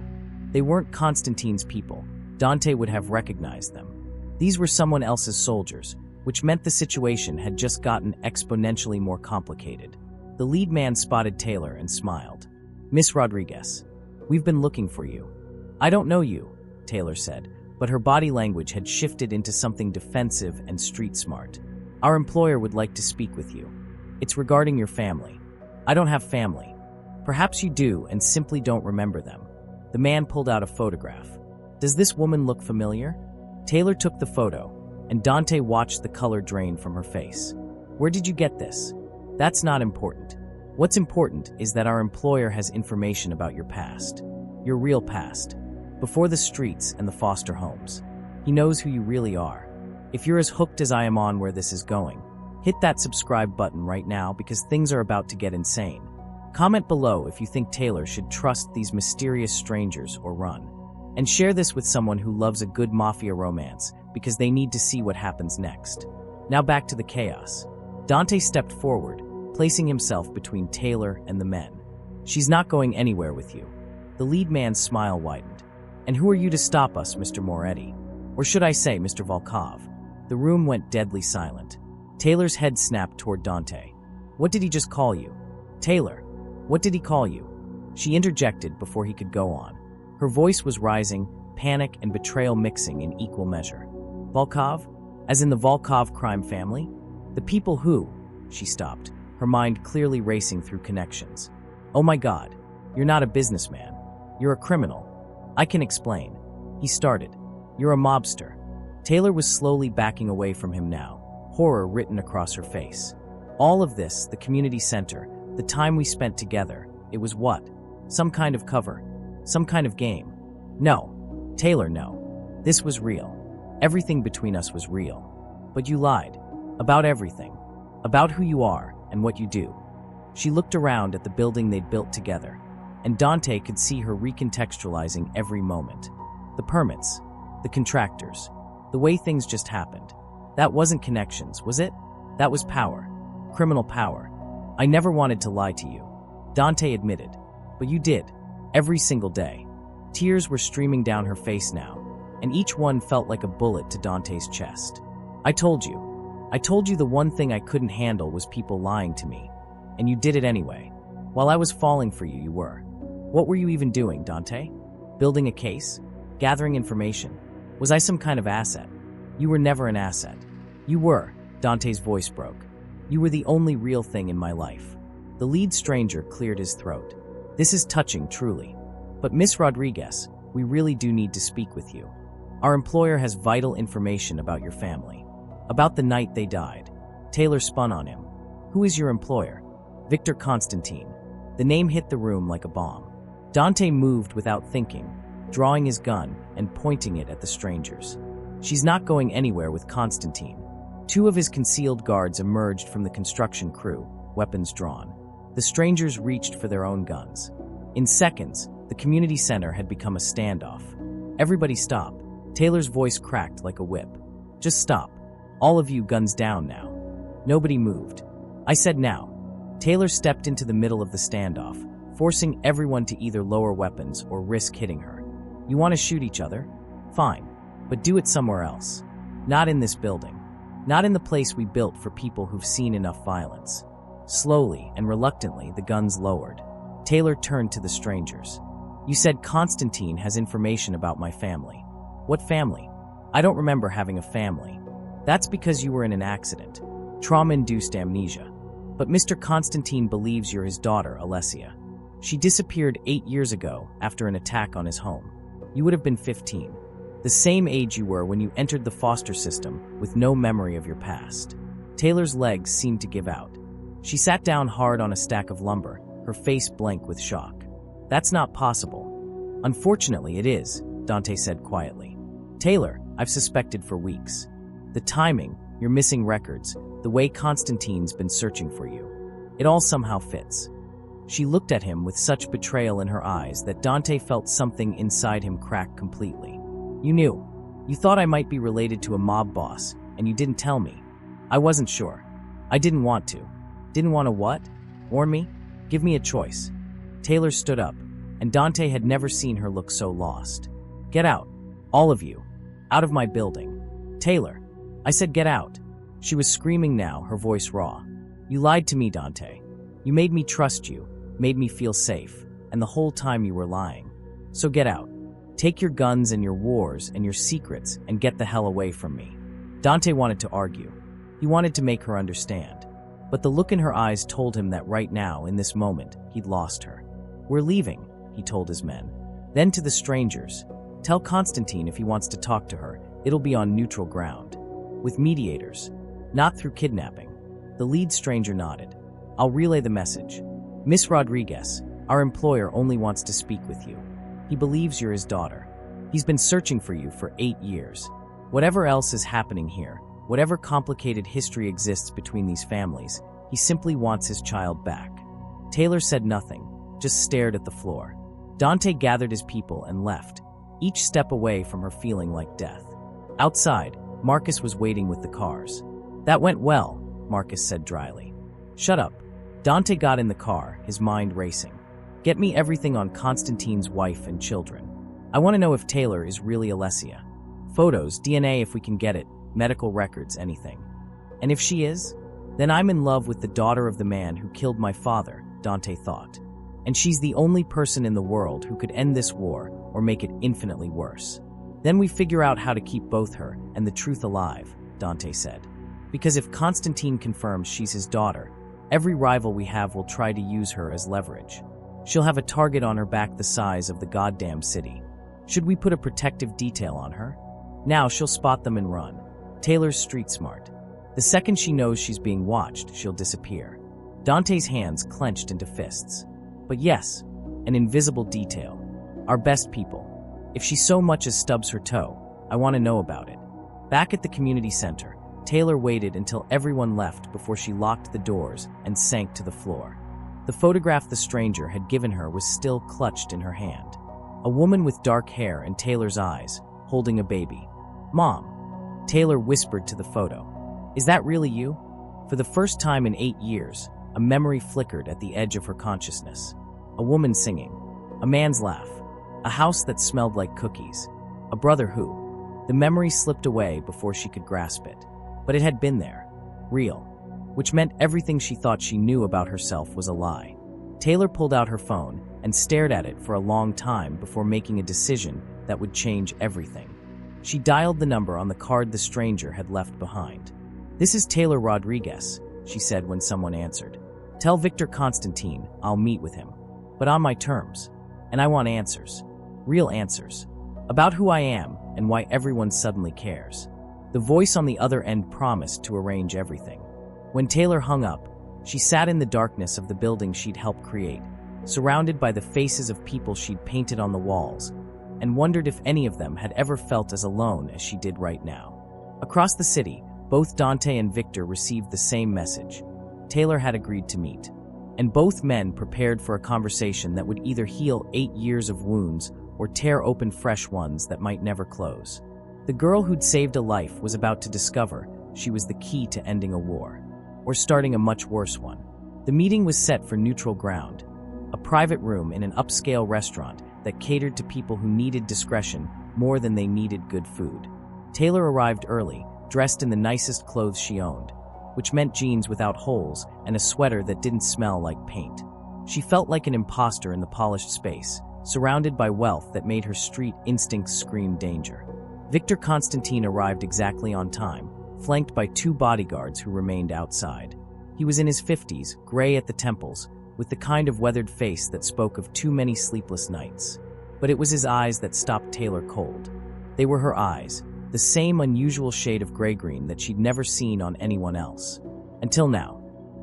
They weren't Konstantin's people. Dante would have recognized them. These were someone else's soldiers, which meant the situation had just gotten exponentially more complicated. The lead man spotted Taylor and smiled. Miss Rodriguez, we've been looking for you. I don't know you, Taylor said, but her body language had shifted into something defensive and street-smart. "Our employer would like to speak with you. It's regarding your family." "I don't have family." "Perhaps you do and simply don't remember them." The man pulled out a photograph. "Does this woman look familiar?" Taylor took the photo, and Dante watched the color drain from her face. "Where did you get this?" "That's not important. What's important is that our employer has information about your past. Your real past. Before the streets and the foster homes. He knows who you really are. If you're as hooked as I am on where this is going, hit that subscribe button right now because things are about to get insane. Comment below if you think Taylor should trust these mysterious strangers or run. And share this with someone who loves a good mafia romance because they need to see what happens next. Now back to the chaos. Dante stepped forward, placing himself between Taylor and the men. "She's not going anywhere with you." The lead man's smile widened. "And who are you to stop us, Mr. Moretti? Or should I say, Mr. Volkov?" The room went deadly silent. Taylor's head snapped toward Dante. "What did he just call you?" "Taylor, what did he call you?" She interjected before he could go on. Her voice was rising, panic and betrayal mixing in equal measure. "Volkov? As in the Volkov crime family? The people who—" She stopped, her mind clearly racing through connections. "Oh my God, you're not a businessman. You're a criminal. I can explain." He started. "You're a mobster." Taylor was slowly backing away from him now, horror written across her face. "All of this, the community center, the time we spent together, it was what? Some kind of cover? Some kind of game?" "No. Taylor, no. This was real. Everything between us was real. But you lied. About everything. About who you are and what you do." She looked around at the building they'd built together, and Dante could see her recontextualizing every moment. The permits, the contractors, the way things just happened. That wasn't connections, was it? That was power. Criminal power. "I never wanted to lie to you," Dante admitted. "But you did. Every single day." Tears were streaming down her face now, and each one felt like a bullet to Dante's chest. I told you the one thing I couldn't handle was people lying to me. And you did it anyway. While I was falling for you, you were. What were you even doing, Dante? Building a case? Gathering information? Was I some kind of asset? You were never an asset. You were, Dante's voice broke. You were the only real thing in my life. The lead stranger cleared his throat. "This is touching, truly. But Miss Rodriguez, we really do need to speak with you. Our employer has vital information about your family. About the night they died." Taylor spun on him. "Who is your employer?" "Victor Konstantin." The name hit the room like a bomb. Dante moved without thinking, drawing his gun and pointing it at the strangers. "She's not going anywhere with Konstantin." Two of his concealed guards emerged from the construction crew, weapons drawn. The strangers reached for their own guns. In seconds, the community center had become a standoff. "Everybody stop." Taylor's voice cracked like a whip. "Just stop. All of you, guns down now." Nobody moved. "I said now." Taylor stepped into the middle of the standoff, forcing everyone to either lower weapons or risk hitting her. "You want to shoot each other? Fine. But do it somewhere else. Not in this building. Not in the place we built for people who've seen enough violence." Slowly and reluctantly, the guns lowered. Taylor turned to the strangers. "You said Konstantin has information about my family. What family? I don't remember having a family. That's because you were in an accident. Trauma-induced amnesia. But Mr. Konstantin believes you're his daughter, Alessia. She disappeared 8 years ago after an attack on his home. You would have been 15. The same age you were when you entered the foster system with no memory of your past." Taylor's legs seemed to give out. She sat down hard on a stack of lumber, her face blank with shock. "That's not possible." "Unfortunately, it is," Dante said quietly. "Taylor, I've suspected for weeks. The timing, your missing records, the way Konstantin's been searching for you. It all somehow fits." She looked at him with such betrayal in her eyes that Dante felt something inside him crack completely. "You knew. You thought I might be related to a mob boss, and you didn't tell me. I wasn't sure. I didn't want to." "Didn't want to what? Warn me? Give me a choice." Taylor stood up, and Dante had never seen her look so lost. "Get out. All of you. Out of my building. Taylor. I said get out." She was screaming now, her voice raw. "You lied to me, Dante. You made me trust you, made me feel safe, and the whole time you were lying. So get out." Take your guns and your wars and your secrets and get the hell away from me." Dante wanted to argue. He wanted to make her understand. But the look in her eyes told him that right now, in this moment, he'd lost her. "We're leaving," he told his men. Then to the strangers, "Tell Konstantin if he wants to talk to her, it'll be on neutral ground. With mediators, not through kidnapping." The lead stranger nodded. "I'll relay the message. Miss Rodriguez, our employer only wants to speak with you. He believes you're his daughter. He's been searching for you for 8 years. Whatever else is happening here, whatever complicated history exists between these families, he simply wants his child back." Taylor said nothing, just stared at the floor. Dante gathered his people and left, each step away from her feeling like death. Outside, Marcus was waiting with the cars. "That went well," Marcus said dryly. "Shut up." Dante got in the car, his mind racing. "Get me everything on Konstantin's wife and children. I want to know if Taylor is really Alessia. Photos, DNA if we can get it, medical records, anything. And if she is, then I'm in love with the daughter of the man who killed my father," Dante thought. "And she's the only person in the world who could end this war or make it infinitely worse. Then we figure out how to keep both her and the truth alive," Dante said. "Because if Konstantin confirms she's his daughter, every rival we have will try to use her as leverage. She'll have a target on her back the size of the goddamn city. Should we put a protective detail on her? Now she'll spot them and run. Taylor's street smart. The second she knows she's being watched, she'll disappear." Dante's hands clenched into fists. "But yes, an invisible detail. Our best people. If she so much as stubs her toe, I want to know about it." Back at the community center, Taylor waited until everyone left before she locked the doors and sank to the floor. The photograph the stranger had given her was still clutched in her hand. A woman with dark hair and Taylor's eyes, holding a baby. "Mom," Taylor whispered to the photo. "Is that really you?" For the first time in 8 years, a memory flickered at the edge of her consciousness. A woman singing. A man's laugh. A house that smelled like cookies. A brother who... The memory slipped away before she could grasp it. But it had been there. Real. Which meant everything she thought she knew about herself was a lie. Taylor pulled out her phone and stared at it for a long time before making a decision that would change everything. She dialed the number on the card the stranger had left behind. "This is Taylor Rodriguez," she said when someone answered. "Tell Victor Konstantin I'll meet with him. But on my terms. And I want answers. Real answers. About who I am and why everyone suddenly cares." The voice on the other end promised to arrange everything. When Taylor hung up, she sat in the darkness of the building she'd helped create, surrounded by the faces of people she'd painted on the walls, and wondered if any of them had ever felt as alone as she did right now. Across the city, both Dante and Victor received the same message. Taylor had agreed to meet. And both men prepared for a conversation that would either heal 8 years of wounds or tear open fresh ones that might never close. The girl who'd saved a life was about to discover she was the key to ending a war, or starting a much worse one. The meeting was set for neutral ground, a private room in an upscale restaurant that catered to people who needed discretion more than they needed good food. Taylor arrived early, dressed in the nicest clothes she owned, which meant jeans without holes and a sweater that didn't smell like paint. She felt like an imposter in the polished space, surrounded by wealth that made her street instincts scream danger. Victor Konstantin arrived exactly on time, flanked by 2 bodyguards who remained outside. He was in his 50s, gray at the temples, with the kind of weathered face that spoke of too many sleepless nights. But it was his eyes that stopped Taylor cold. They were her eyes, the same unusual shade of gray-green that she'd never seen on anyone else. Until now.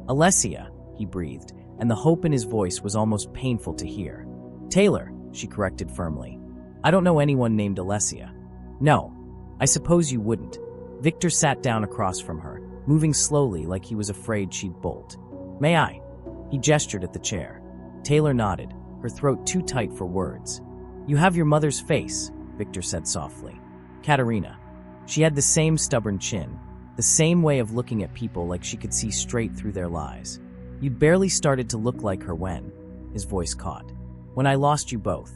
"Alessia," he breathed, and the hope in his voice was almost painful to hear. "Taylor," she corrected firmly. "I don't know anyone named Alessia." "No, I suppose you wouldn't." Victor sat down across from her, moving slowly like he was afraid she'd bolt. "May I?" He gestured at the chair. Taylor nodded, her throat too tight for words. "You have your mother's face," Victor said softly. "Katerina." She had the same stubborn chin, the same way of looking at people like she could see straight through their lies. "You'd barely started to look like her when," his voice caught. "When I lost you both.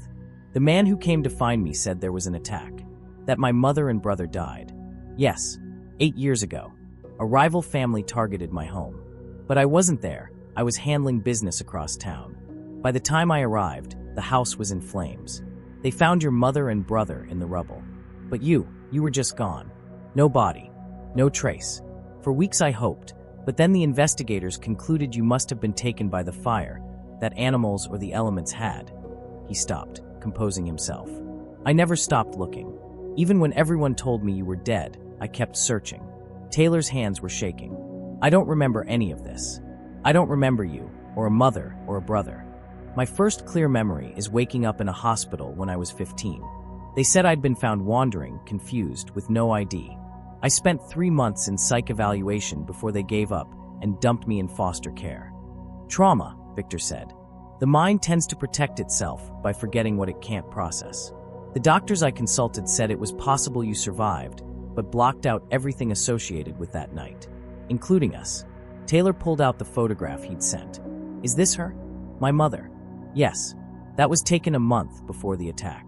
The man who came to find me said there was an attack. That my mother and brother died. Yes, 8 years ago. A rival family targeted my home. But I wasn't there. I was handling business across town. By the time I arrived, the house was in flames. They found your mother and brother in the rubble. But you were just gone. No body, no trace. For weeks I hoped, but then the investigators concluded you must have been taken by the fire that animals or the elements had. He stopped, composing himself. I never stopped looking. Even when everyone told me you were dead, I kept searching. Taylor's hands were shaking. I don't remember any of this. I don't remember you, or a mother, or a brother. My first clear memory is waking up in a hospital when I was 15. They said I'd been found wandering, confused, with no ID. I spent 3 months in psych evaluation before they gave up and dumped me in foster care. Trauma, Victor said. The mind tends to protect itself by forgetting what it can't process. The doctors I consulted said it was possible you survived, but blocked out everything associated with that night, including us. Taylor pulled out the photograph he'd sent. Is this her? My mother. Yes. That was taken a month before the attack.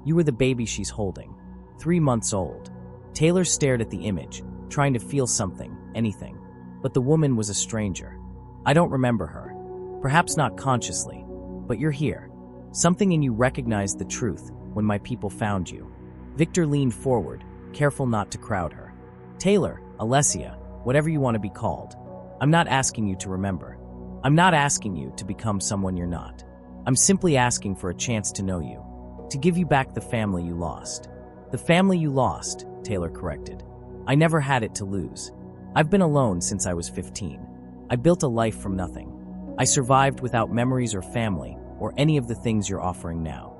You were the baby she's holding. 3 months old. Taylor stared at the image, trying to feel something, anything. But the woman was a stranger. I don't remember her. Perhaps not consciously. But you're here. Something in you recognized the truth when my people found you. Victor leaned forward, careful not to crowd her. Taylor, Alessia, whatever you want to be called. I'm not asking you to remember. I'm not asking you to become someone you're not. I'm simply asking for a chance to know you. To give you back the family you lost. The family you lost, Taylor corrected. I never had it to lose. I've been alone since I was 15. I built a life from nothing. I survived without memories or family, or any of the things you're offering now.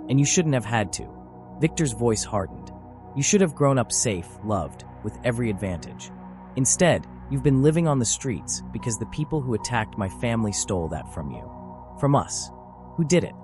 And you shouldn't have had to. Victor's voice hardened. You should have grown up safe, loved, with every advantage. Instead, you've been living on the streets because the people who attacked my family stole that from you. From us. Who did it?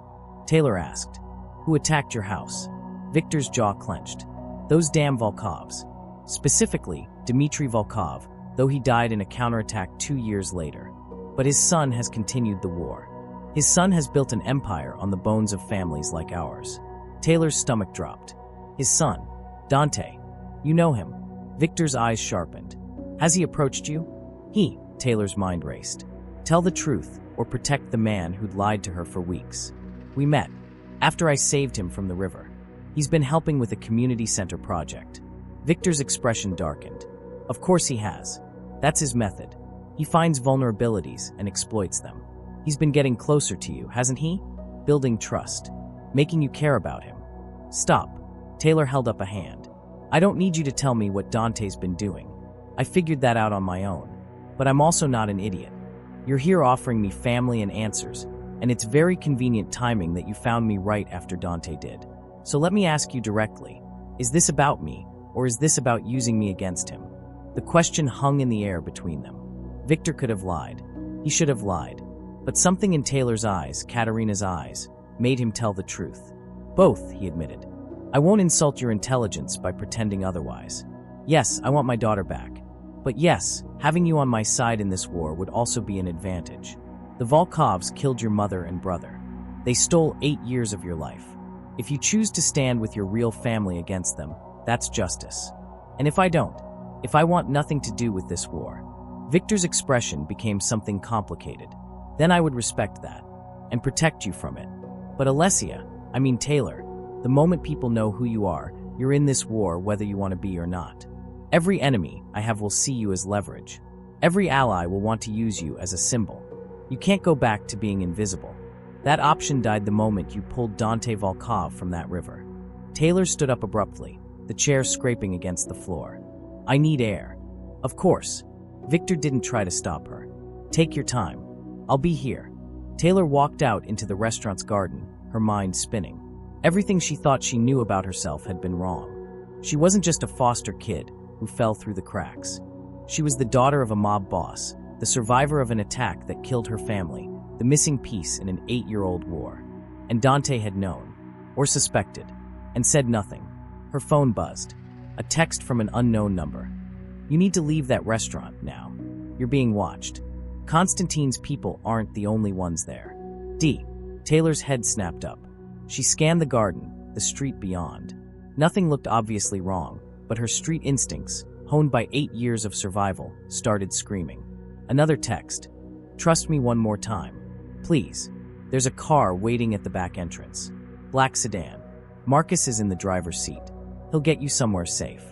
Taylor asked. Who attacked your house? Victor's jaw clenched. Those damn Volkovs. Specifically, Dmitry Volkov, though he died in a counterattack 2 years later. But his son has continued the war. His son has built an empire on the bones of families like ours. Taylor's stomach dropped. His son, Dante. You know him. Victor's eyes sharpened. Has he approached you? Taylor's mind raced. Tell the truth, or protect the man who'd lied to her for weeks. We met. After I saved him from the river. He's been helping with a community center project. Victor's expression darkened. Of course he has. That's his method. He finds vulnerabilities and exploits them. He's been getting closer to you, hasn't he? Building trust. Making you care about him. Stop. Taylor held up a hand. I don't need you to tell me what Dante's been doing. I figured that out on my own. But I'm also not an idiot. You're here offering me family and answers, and it's very convenient timing that you found me right after Dante did. So let me ask you directly, is this about me, or is this about using me against him? The question hung in the air between them. Victor could have lied. He should have lied. But something in Taylor's eyes, Katerina's eyes, made him tell the truth. Both, he admitted. I won't insult your intelligence by pretending otherwise. Yes, I want my daughter back. But yes, having you on my side in this war would also be an advantage. The Volkovs killed your mother and brother. They stole 8 years of your life. If you choose to stand with your real family against them, that's justice. And if I don't, if I want nothing to do with this war, Victor's expression became something complicated. Then I would respect that, and protect you from it. But Taylor, the moment people know who you are, you're in this war whether you want to be or not. Every enemy I have will see you as leverage. Every ally will want to use you as a symbol. You can't go back to being invisible. That option died the moment you pulled Dante Volkov from that river. Taylor stood up abruptly, the chair scraping against the floor. I need air. Of course. Victor didn't try to stop her. Take your time. I'll be here. Taylor walked out into the restaurant's garden, her mind spinning. Everything she thought she knew about herself had been wrong. She wasn't just a foster kid who fell through the cracks. She was the daughter of a mob boss, the survivor of an attack that killed her family, the missing piece in an 8-year-old war. And Dante had known, or suspected, and said nothing. Her phone buzzed. A text from an unknown number. You need to leave that restaurant now. You're being watched. Konstantin's people aren't the only ones there. Taylor's head snapped up. She scanned the garden, the street beyond. Nothing looked obviously wrong, but her street instincts, honed by 8 years of survival, started screaming. Another text. Trust me one more time. Please. There's a car waiting at the back entrance. Black sedan. Marcus is in the driver's seat. He'll get you somewhere safe.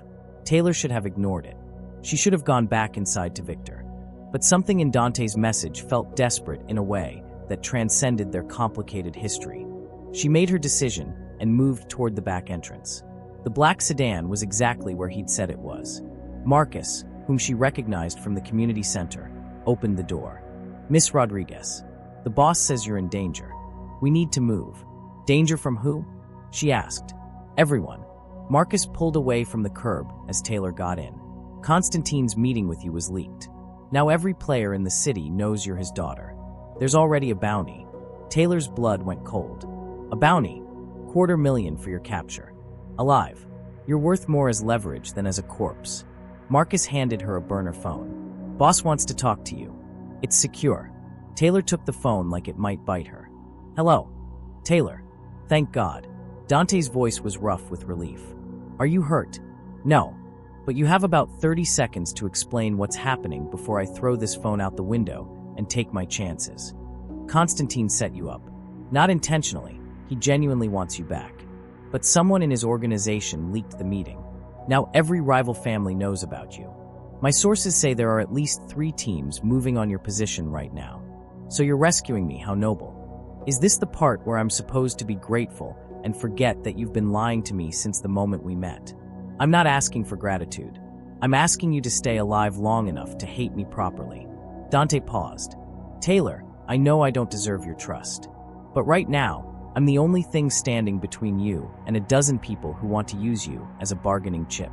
Taylor should have ignored it. She should have gone back inside to Victor. But something in Dante's message felt desperate in a way that transcended their complicated history. She made her decision and moved toward the back entrance. The black sedan was exactly where he'd said it was. Marcus, whom she recognized from the community center, opened the door. "Miss Rodriguez, the boss says you're in danger. We need to move." "Danger from who?" she asked. "Everyone." Marcus pulled away from the curb as Taylor got in. "Konstantin's meeting with you was leaked. Now every player in the city knows you're his daughter. There's already a bounty." Taylor's blood went cold. "A bounty? $250,000 for your capture. Alive. You're worth more as leverage than as a corpse." Marcus handed her a burner phone. "Boss wants to talk to you. It's secure." Taylor took the phone like it might bite her. "Hello. Taylor. Thank God." Dante's voice was rough with relief. "Are you hurt?" "No. But you have about 30 seconds to explain what's happening before I throw this phone out the window and take my chances." "Konstantin set you up. Not intentionally. He genuinely wants you back. But someone in his organization leaked the meeting. Now every rival family knows about you. My sources say there are at least 3 teams moving on your position right now. So you're rescuing me, how noble. Is this the part where I'm supposed to be grateful and forget that you've been lying to me since the moment we met? I'm not asking for gratitude. I'm asking you to stay alive long enough to hate me properly." Dante paused. "Taylor, I know I don't deserve your trust. But right now, I'm the only thing standing between you and a dozen people who want to use you as a bargaining chip.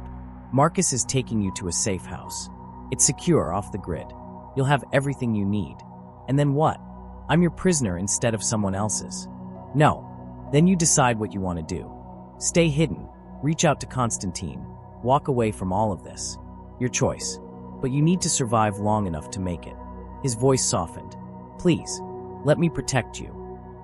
Marcus is taking you to a safe house. It's secure off the grid. You'll have everything you need. And then what? I'm your prisoner instead of someone else's. No. Then you decide what you want to do. Stay hidden. Reach out to Konstantin. Walk away from all of this. Your choice. But you need to survive long enough to make it." His voice softened. "Please, let me protect you.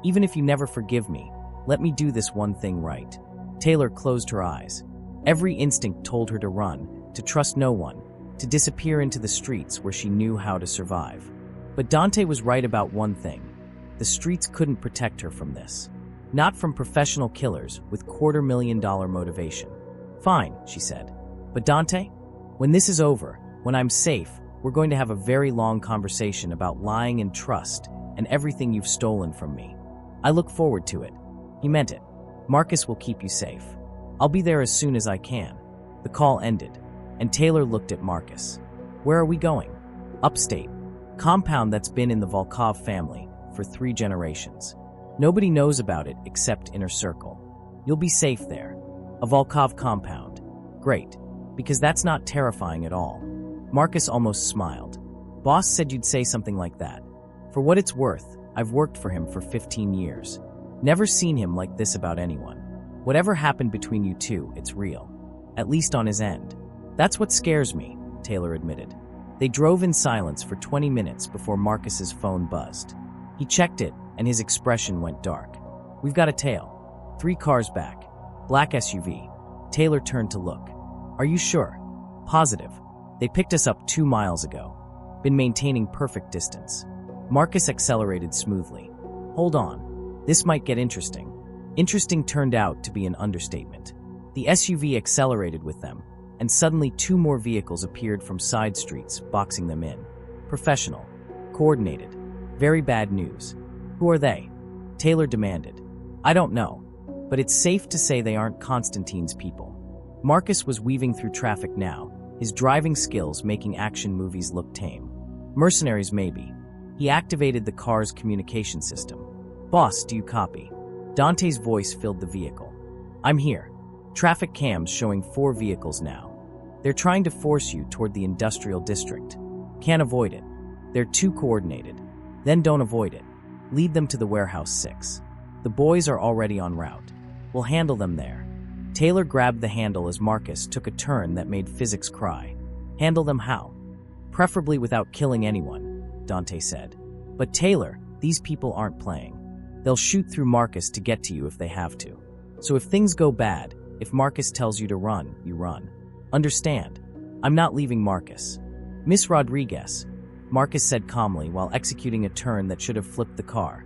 Even if you never forgive me, let me do this one thing right." Taylor closed her eyes. Every instinct told her to run, to trust no one, to disappear into the streets where she knew how to survive. But Dante was right about one thing. The streets couldn't protect her from this. Not from professional killers with $250,000 motivation. "Fine," she said. "But Dante, when this is over, when I'm safe, we're going to have a very long conversation about lying and trust and everything you've stolen from me. I look forward to it." He meant it. "Marcus will keep you safe. I'll be there as soon as I can." The call ended, and Taylor looked at Marcus. "Where are we going?" "Upstate. Compound that's been in the Volkov family for 3 generations. Nobody knows about it except Inner Circle. You'll be safe there. A Volkov compound. Great. Because that's not terrifying at all." Marcus almost smiled. "Boss said you'd say something like that. For what it's worth, I've worked for him for 15 years. Never seen him like this about anyone. Whatever happened between you two, it's real. At least on his end." "That's what scares me," Taylor admitted. They drove in silence for 20 minutes before Marcus's phone buzzed. He checked it, and his expression went dark. "We've got a tail. 3 cars back. Black SUV." Taylor turned to look. "Are you sure?" "Positive. They picked us up 2 miles ago. Been maintaining perfect distance." Marcus accelerated smoothly. "Hold on. This might get interesting." Interesting turned out to be an understatement. The SUV accelerated with them, and suddenly 2 more vehicles appeared from side streets, boxing them in. Professional. Coordinated. Very bad news. "Who are they?" Taylor demanded. "I don't know, but it's safe to say they aren't Konstantin's people." Marcus was weaving through traffic now, his driving skills making action movies look tame. "Mercenaries, maybe." He activated the car's communication system. "Boss, do you copy?" Dante's voice filled the vehicle. "I'm here. Traffic cams showing 4 vehicles now. They're trying to force you toward the industrial district. Can't avoid it. They're too coordinated. Then don't avoid it. Lead them to the warehouse 6. The boys are already en route. We'll handle them there." Taylor grabbed the handle as Marcus took a turn that made physics cry. "Handle them how?" "Preferably without killing anyone," Dante said. "But Taylor, these people aren't playing. They'll shoot through Marcus to get to you if they have to. So if things go bad, if Marcus tells you to run, you run. Understand? I'm not leaving Marcus." "Miss Rodriguez," Marcus said calmly while executing a turn that should have flipped the car.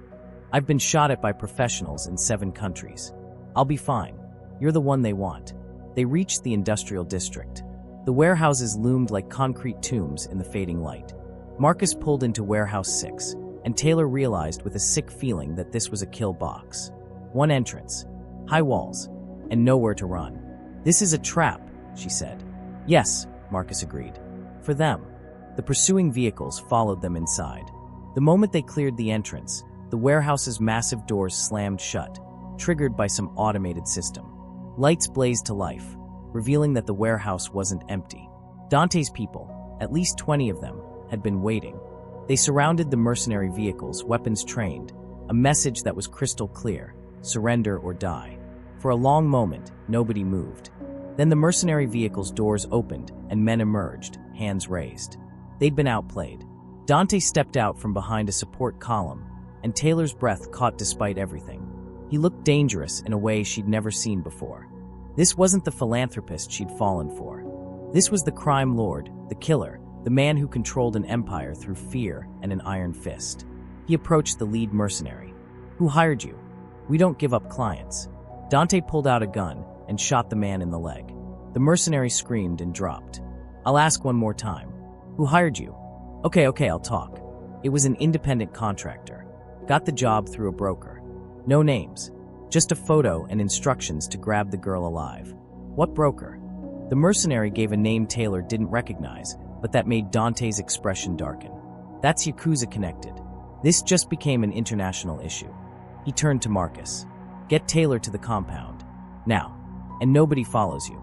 "I've been shot at by professionals in 7 countries. I'll be fine." You're the one they want." They reached the industrial district. The warehouses loomed like concrete tombs in the fading light. Marcus pulled into Warehouse 6, and Taylor realized with a sick feeling that this was a kill box. One entrance, high walls, and nowhere to run. "This is a trap," she said. "Yes," Marcus agreed. "For them." The pursuing vehicles followed them inside. The moment they cleared the entrance, the warehouse's massive doors slammed shut, triggered by some automated system. Lights blazed to life, revealing that the warehouse wasn't empty. Dante's people, at least 20 of them, had been waiting. They surrounded the mercenary vehicles, weapons trained, a message that was crystal clear: surrender or die. For a long moment, nobody moved. Then the mercenary vehicles' doors opened and men emerged, hands raised. They'd been outplayed. Dante stepped out from behind a support column, and Taylor's breath caught despite everything. He looked dangerous in a way she'd never seen before. This wasn't the philanthropist she'd fallen for. This was the crime lord, the killer, the man who controlled an empire through fear and an iron fist. He approached the lead mercenary. "Who hired you?" "We don't give up clients." Dante pulled out a gun and shot the man in the leg. The mercenary screamed and dropped. "I'll ask one more time. Who hired you?" Okay, I'll talk." It was an independent contractor. Got the job through a broker. No names. Just a photo and instructions to grab the girl alive. "What broker?" The mercenary gave a name Taylor didn't recognize, but that made Dante's expression darken. "That's Yakuza connected. This just became an international issue." He turned to Marcus. "Get Taylor to the compound. Now. And nobody follows you.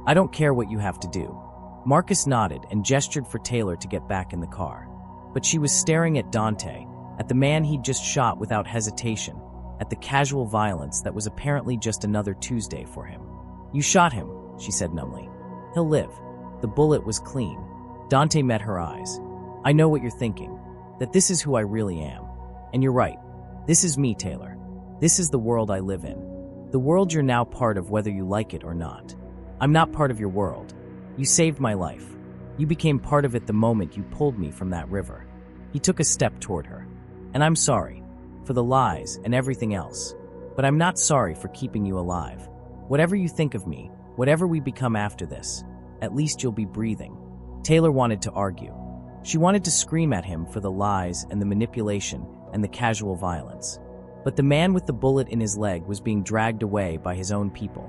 I don't care what you have to do." Marcus nodded and gestured for Taylor to get back in the car. But she was staring at Dante, at the man he'd just shot without hesitation, at the casual violence that was apparently just another Tuesday for him. "You shot him," she said numbly. "He'll live." The bullet was clean. Dante met her eyes. "I know what you're thinking, that this is who I really am. And you're right. This is me, Taylor. This is the world I live in. The world you're now part of whether you like it or not. I'm not part of your world. You saved my life. You became part of it the moment you pulled me from that river." He took a step toward her. "And I'm sorry. For the lies and everything else. But I'm not sorry for keeping you alive. Whatever you think of me, whatever we become after this, at least you'll be breathing." Taylor wanted to argue. She wanted to scream at him for the lies and the manipulation and the casual violence. But the man with the bullet in his leg was being dragged away by his own people,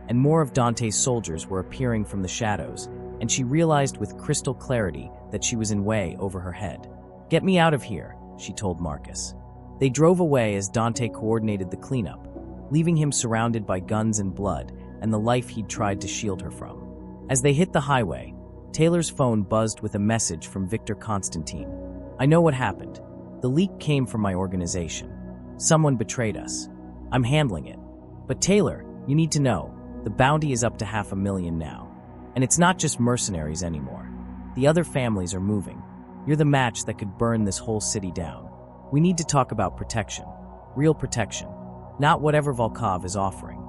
and more of Dante's soldiers were appearing from the shadows, and she realized with crystal clarity that she was in way over her head. "Get me out of here," she told Marcus. They drove away as Dante coordinated the cleanup, leaving him surrounded by guns and blood and the life he'd tried to shield her from. As they hit the highway, Taylor's phone buzzed with a message from Victor Constantine. "I know what happened. The leak came from my organization. Someone betrayed us. I'm handling it. But Taylor, you need to know, the bounty is up to $500,000 now. And it's not just mercenaries anymore. The other families are moving. You're the match that could burn this whole city down. We need to talk about protection. Real protection. Not whatever Volkov is offering."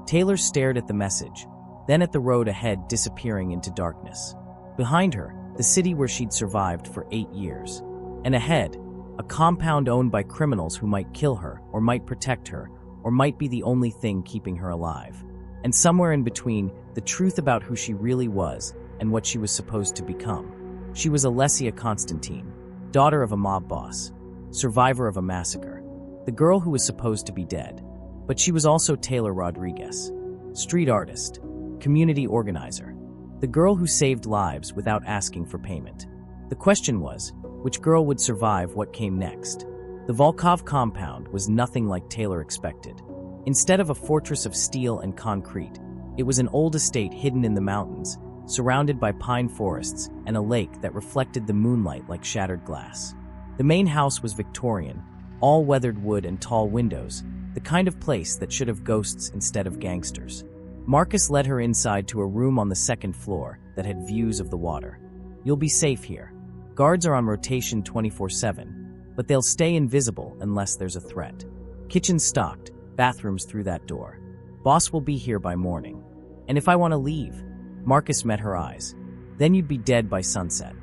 Taylor stared at the message, then at the road ahead disappearing into darkness. Behind her, the city where she'd survived for 8 years. And ahead, a compound owned by criminals who might kill her, or might protect her, or might be the only thing keeping her alive. And somewhere in between, the truth about who she really was and what she was supposed to become. She was Alessia Konstantin, daughter of a mob boss, survivor of a massacre, the girl who was supposed to be dead. But she was also Taylor Rodriguez, street artist, community organizer, the girl who saved lives without asking for payment. The question was, which girl would survive what came next? The Volkov compound was nothing like Taylor expected. Instead of a fortress of steel and concrete, it was an old estate hidden in the mountains, surrounded by pine forests and a lake that reflected the moonlight like shattered glass. The main house was Victorian, all weathered wood and tall windows, the kind of place that should have ghosts instead of gangsters. Marcus led her inside to a room on the second floor that had views of the water. "You'll be safe here. Guards are on rotation 24/7, but they'll stay invisible unless there's a threat. Kitchen stocked, bathrooms through that door. Boss will be here by morning. And if I want to leave?" Marcus met her eyes. "Then you'd be dead by sunset.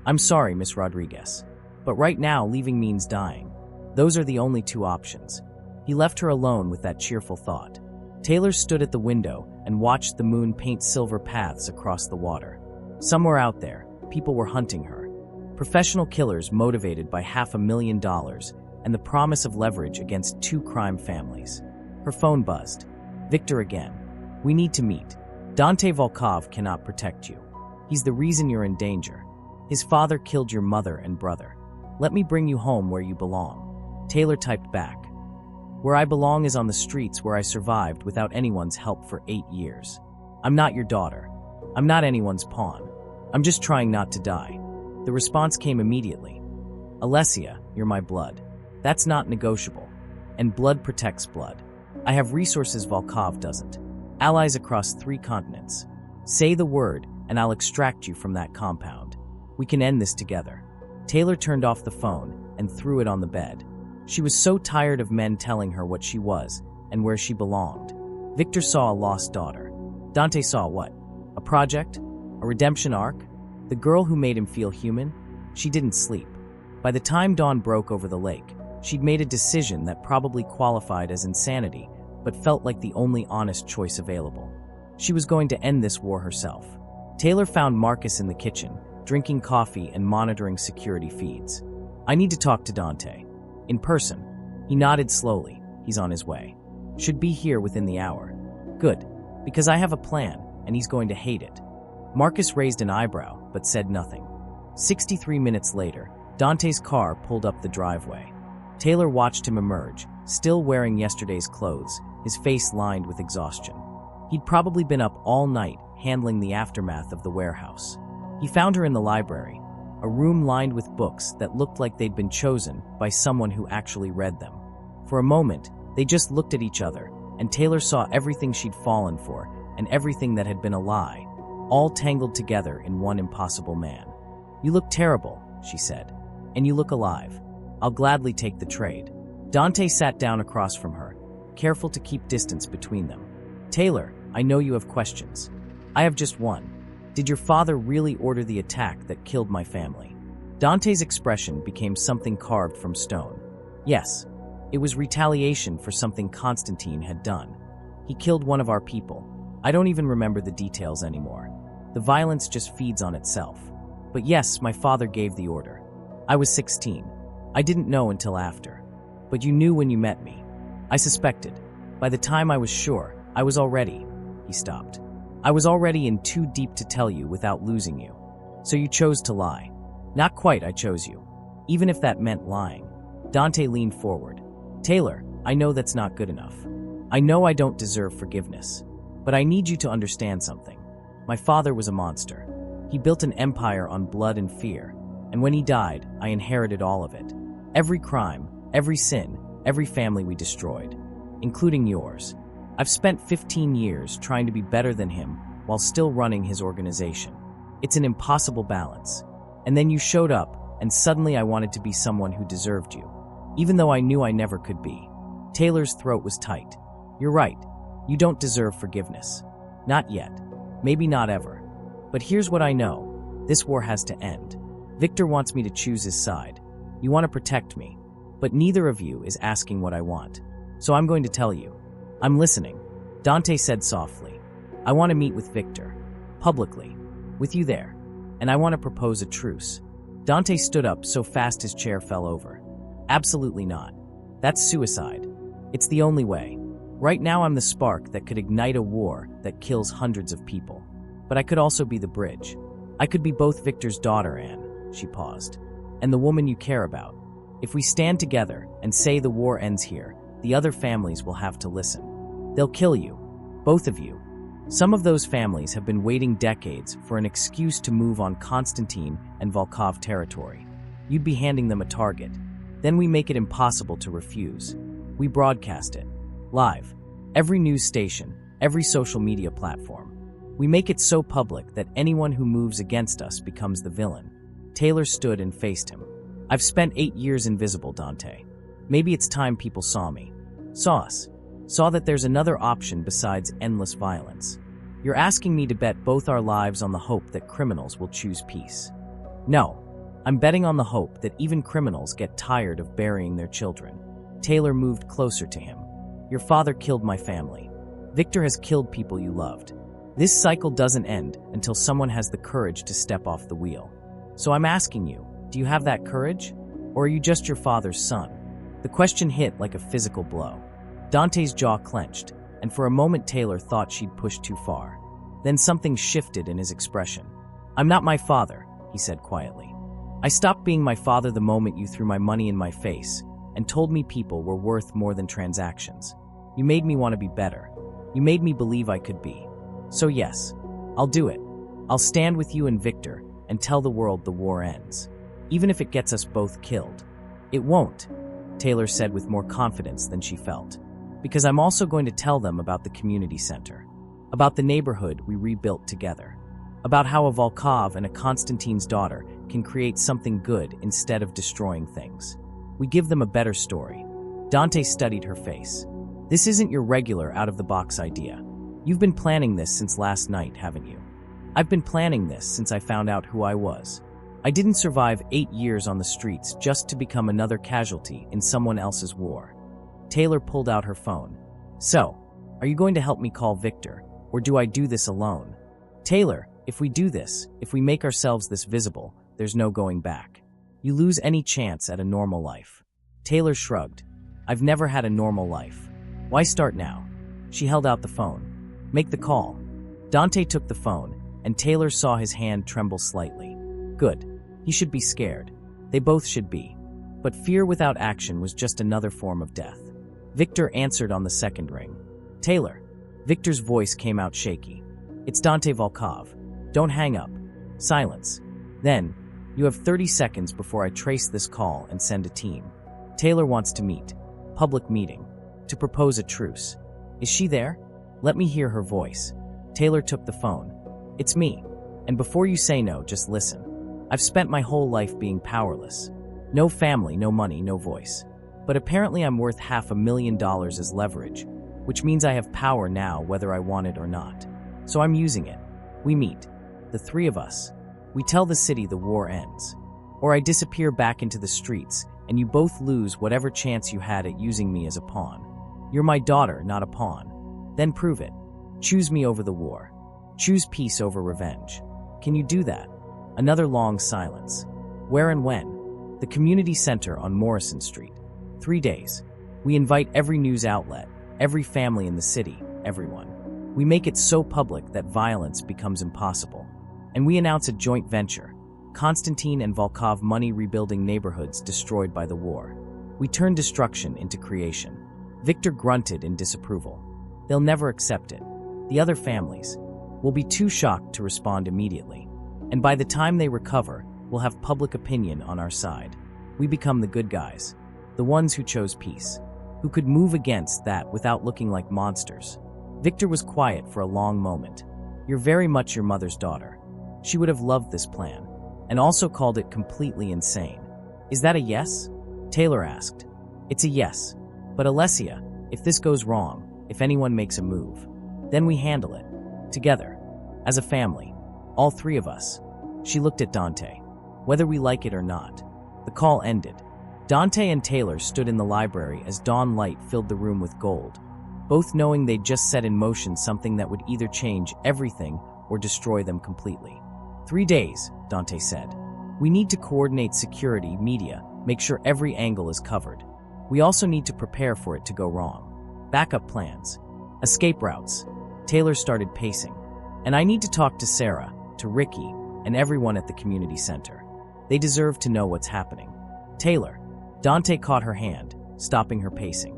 I'm sorry, Miss Rodriguez. But right now, leaving means dying. Those are the only two options." He left her alone with that cheerful thought. Taylor stood at the window, and watched the moon paint silver paths across the water. Somewhere out there, people were hunting her. Professional killers motivated by $500,000 and the promise of leverage against two crime families. Her phone buzzed. Victor again. We need to meet. Dante Volkov cannot protect you. He's the reason you're in danger. His father killed your mother and brother. Let me bring you home where you belong. Taylor typed back. Where I belong is on the streets where I survived without anyone's help for 8 years. I'm not your daughter. I'm not anyone's pawn. I'm just trying not to die. The response came immediately. Alessia, you're my blood. That's not negotiable. And blood protects blood. I have resources Volkov doesn't. Allies across 3 continents. Say the word, and I'll extract you from that compound. We can end this together. Taylor turned off the phone and threw it on the bed. She was so tired of men telling her what she was and where she belonged. Victor saw a lost daughter. Dante saw what? A project? A redemption arc? The girl who made him feel human? She didn't sleep. By the time dawn broke over the lake, she'd made a decision that probably qualified as insanity, but felt like the only honest choice available. She was going to end this war herself. Taylor found Marcus in the kitchen, drinking coffee and monitoring security feeds. I need to talk to Dante. In person. He nodded slowly. He's on his way. Should be here within the hour. Good, because I have a plan, and he's going to hate it. Marcus raised an eyebrow, but said nothing. 63 minutes later, Dante's car pulled up the driveway. Taylor watched him emerge, still wearing yesterday's clothes, his face lined with exhaustion. He'd probably been up all night handling the aftermath of the warehouse. He found her in the library, a room lined with books that looked like they'd been chosen by someone who actually read them. For a moment, they just looked at each other, and Taylor saw everything she'd fallen for and everything that had been a lie, all tangled together in one impossible man. You look terrible, she said, and you look alive. I'll gladly take the trade. Dante sat down across from her, careful to keep distance between them. Taylor, I know you have questions. I have just one. Did your father really order the attack that killed my family? Dante's expression became something carved from stone. Yes, it was retaliation for something Konstantin had done. He killed one of our people. I don't even remember the details anymore. The violence just feeds on itself. But yes, my father gave the order. I was 16. I didn't know until after. But you knew when you met me. I suspected. By the time I was sure, I was already. He stopped. I was already in too deep to tell you without losing you. So you chose to lie. Not quite, I chose you. Even if that meant lying. Dante leaned forward. Taylor, I know that's not good enough. I know I don't deserve forgiveness. But I need you to understand something. My father was a monster. He built an empire on blood and fear. And when he died, I inherited all of it. Every crime, every sin, every family we destroyed. Including yours. I've spent 15 years trying to be better than him while still running his organization. It's an impossible balance. And then you showed up, and suddenly I wanted to be someone who deserved you, even though I knew I never could be. Taylor's throat was tight. You're right. You don't deserve forgiveness. Not yet. Maybe not ever. But here's what I know. This war has to end. Victor wants me to choose his side. You want to protect me. But neither of you is asking what I want. So I'm going to tell you. I'm listening. Dante said softly. I want to meet with Victor. Publicly. With you there. And I want to propose a truce. Dante stood up so fast his chair fell over. Absolutely not. That's suicide. It's the only way. Right now I'm the spark that could ignite a war that kills hundreds of people. But I could also be the bridge. I could be both Victor's daughter and, she paused, and the woman you care about. If we stand together and say the war ends here, the other families will have to listen. They'll kill you. Both of you. Some of those families have been waiting decades for an excuse to move on Konstantin and Volkov territory. You'd be handing them a target. Then we make it impossible to refuse. We broadcast it. Live. Every news station, every social media platform. We make it so public that anyone who moves against us becomes the villain. Taylor stood and faced him. I've spent 8 years invisible, Dante. Maybe it's time people saw me. Saw us. Saw that there's another option besides endless violence. You're asking me to bet both our lives on the hope that criminals will choose peace. No. I'm betting on the hope that even criminals get tired of burying their children. Taylor moved closer to him. Your father killed my family. Victor has killed people you loved. This cycle doesn't end until someone has the courage to step off the wheel. So I'm asking you, do you have that courage? Or are you just your father's son? The question hit like a physical blow. Dante's jaw clenched, and for a moment Taylor thought she'd pushed too far. Then something shifted in his expression. I'm not my father, he said quietly. I stopped being my father the moment you threw my money in my face and told me people were worth more than transactions. You made me want to be better. You made me believe I could be. So yes, I'll do it. I'll stand with you and Victor and tell the world the war ends. Even if it gets us both killed. It won't, Taylor said with more confidence than she felt. Because I'm also going to tell them about the community center. About the neighborhood we rebuilt together. About how a Volkov and a Konstantin's daughter can create something good instead of destroying things. We give them a better story. Dante studied her face. This isn't your regular out-of-the-box idea. You've been planning this since last night, haven't you? I've been planning this since I found out who I was. I didn't survive 8 years on the streets just to become another casualty in someone else's war. Taylor pulled out her phone. So, are you going to help me call Victor, or do I do this alone? Taylor, if we do this, if we make ourselves this visible, there's no going back. You lose any chance at a normal life. Taylor shrugged. I've never had a normal life. Why start now? She held out the phone. Make the call. Dante took the phone, and Taylor saw his hand tremble slightly. Good. He should be scared. They both should be. But fear without action was just another form of death. Victor answered on the second ring. Taylor. Victor's voice came out shaky. It's Dante Volkov. Don't hang up. Silence. Then, you have 30 seconds before I trace this call and send a team. Taylor wants to meet. Public meeting. To propose a truce. Is she there? Let me hear her voice. Taylor took the phone. It's me. And before you say no, just listen. I've spent my whole life being powerless. No family, no money, no voice. But apparently I'm worth $500,000 as leverage, which means I have power now whether I want it or not. So I'm using it. We meet. The three of us. We tell the city the war ends. Or I disappear back into the streets, and you both lose whatever chance you had at using me as a pawn. You're my daughter, not a pawn. Then prove it. Choose me over the war. Choose peace over revenge. Can you do that? Another long silence. Where and when? The community center on Morrison Street. 3 days. We invite every news outlet, every family in the city, everyone. We make it so public that violence becomes impossible. And we announce a joint venture. Konstantin and Volkov money rebuilding neighborhoods destroyed by the war. We turn destruction into creation. Victor grunted in disapproval. They'll never accept it. The other families will be too shocked to respond immediately. And by the time they recover, we'll have public opinion on our side. We become the good guys. The ones who chose peace. Who could move against that without looking like monsters. Victor was quiet for a long moment. You're very much your mother's daughter. She would have loved this plan. And also called it completely insane. Is that a yes? Taylor asked. It's a yes. But Alessia, if this goes wrong, if anyone makes a move, then we handle it. Together. As a family. All three of us. She looked at Dante. Whether we like it or not. The call ended. Dante and Taylor stood in the library as dawn light filled the room with gold, both knowing they'd just set in motion something that would either change everything or destroy them completely. 3 days, Dante said. We need to coordinate security, media, make sure every angle is covered. We also need to prepare for it to go wrong. Backup plans. Escape routes. Taylor started pacing. And I need to talk to Sarah, to Ricky, and everyone at the community center. They deserve to know what's happening. Taylor. Dante caught her hand, stopping her pacing.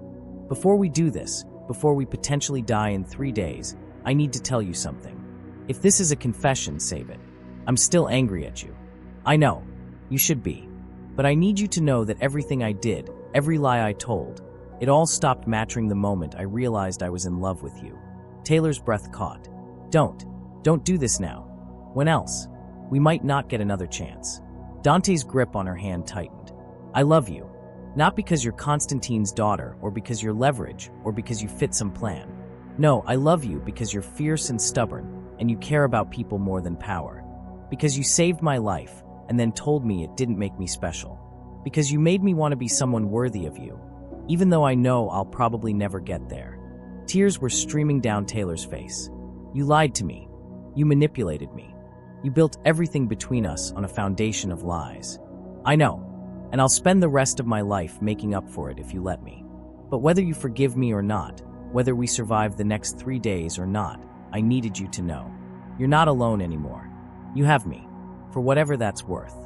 Before we do this, before we potentially die in 3 days, I need to tell you something. If this is a confession, save it. I'm still angry at you. I know. You should be. But I need you to know that everything I did, every lie I told, it all stopped matching the moment I realized I was in love with you. Taylor's breath caught. Don't do this now. When else? We might not get another chance. Dante's grip on her hand tightened. I love you. Not because you're Konstantin's daughter, or because you're leverage, or because you fit some plan. No, I love you because you're fierce and stubborn, and you care about people more than power. Because you saved my life, and then told me it didn't make me special. Because you made me want to be someone worthy of you, even though I know I'll probably never get there. Tears were streaming down Taylor's face. "You lied to me. You manipulated me. You built everything between us on a foundation of lies. I know, and I'll spend the rest of my life making up for it if you let me. But whether you forgive me or not, whether we survive the next 3 days or not, I needed you to know. You're not alone anymore. You have me, for whatever that's worth."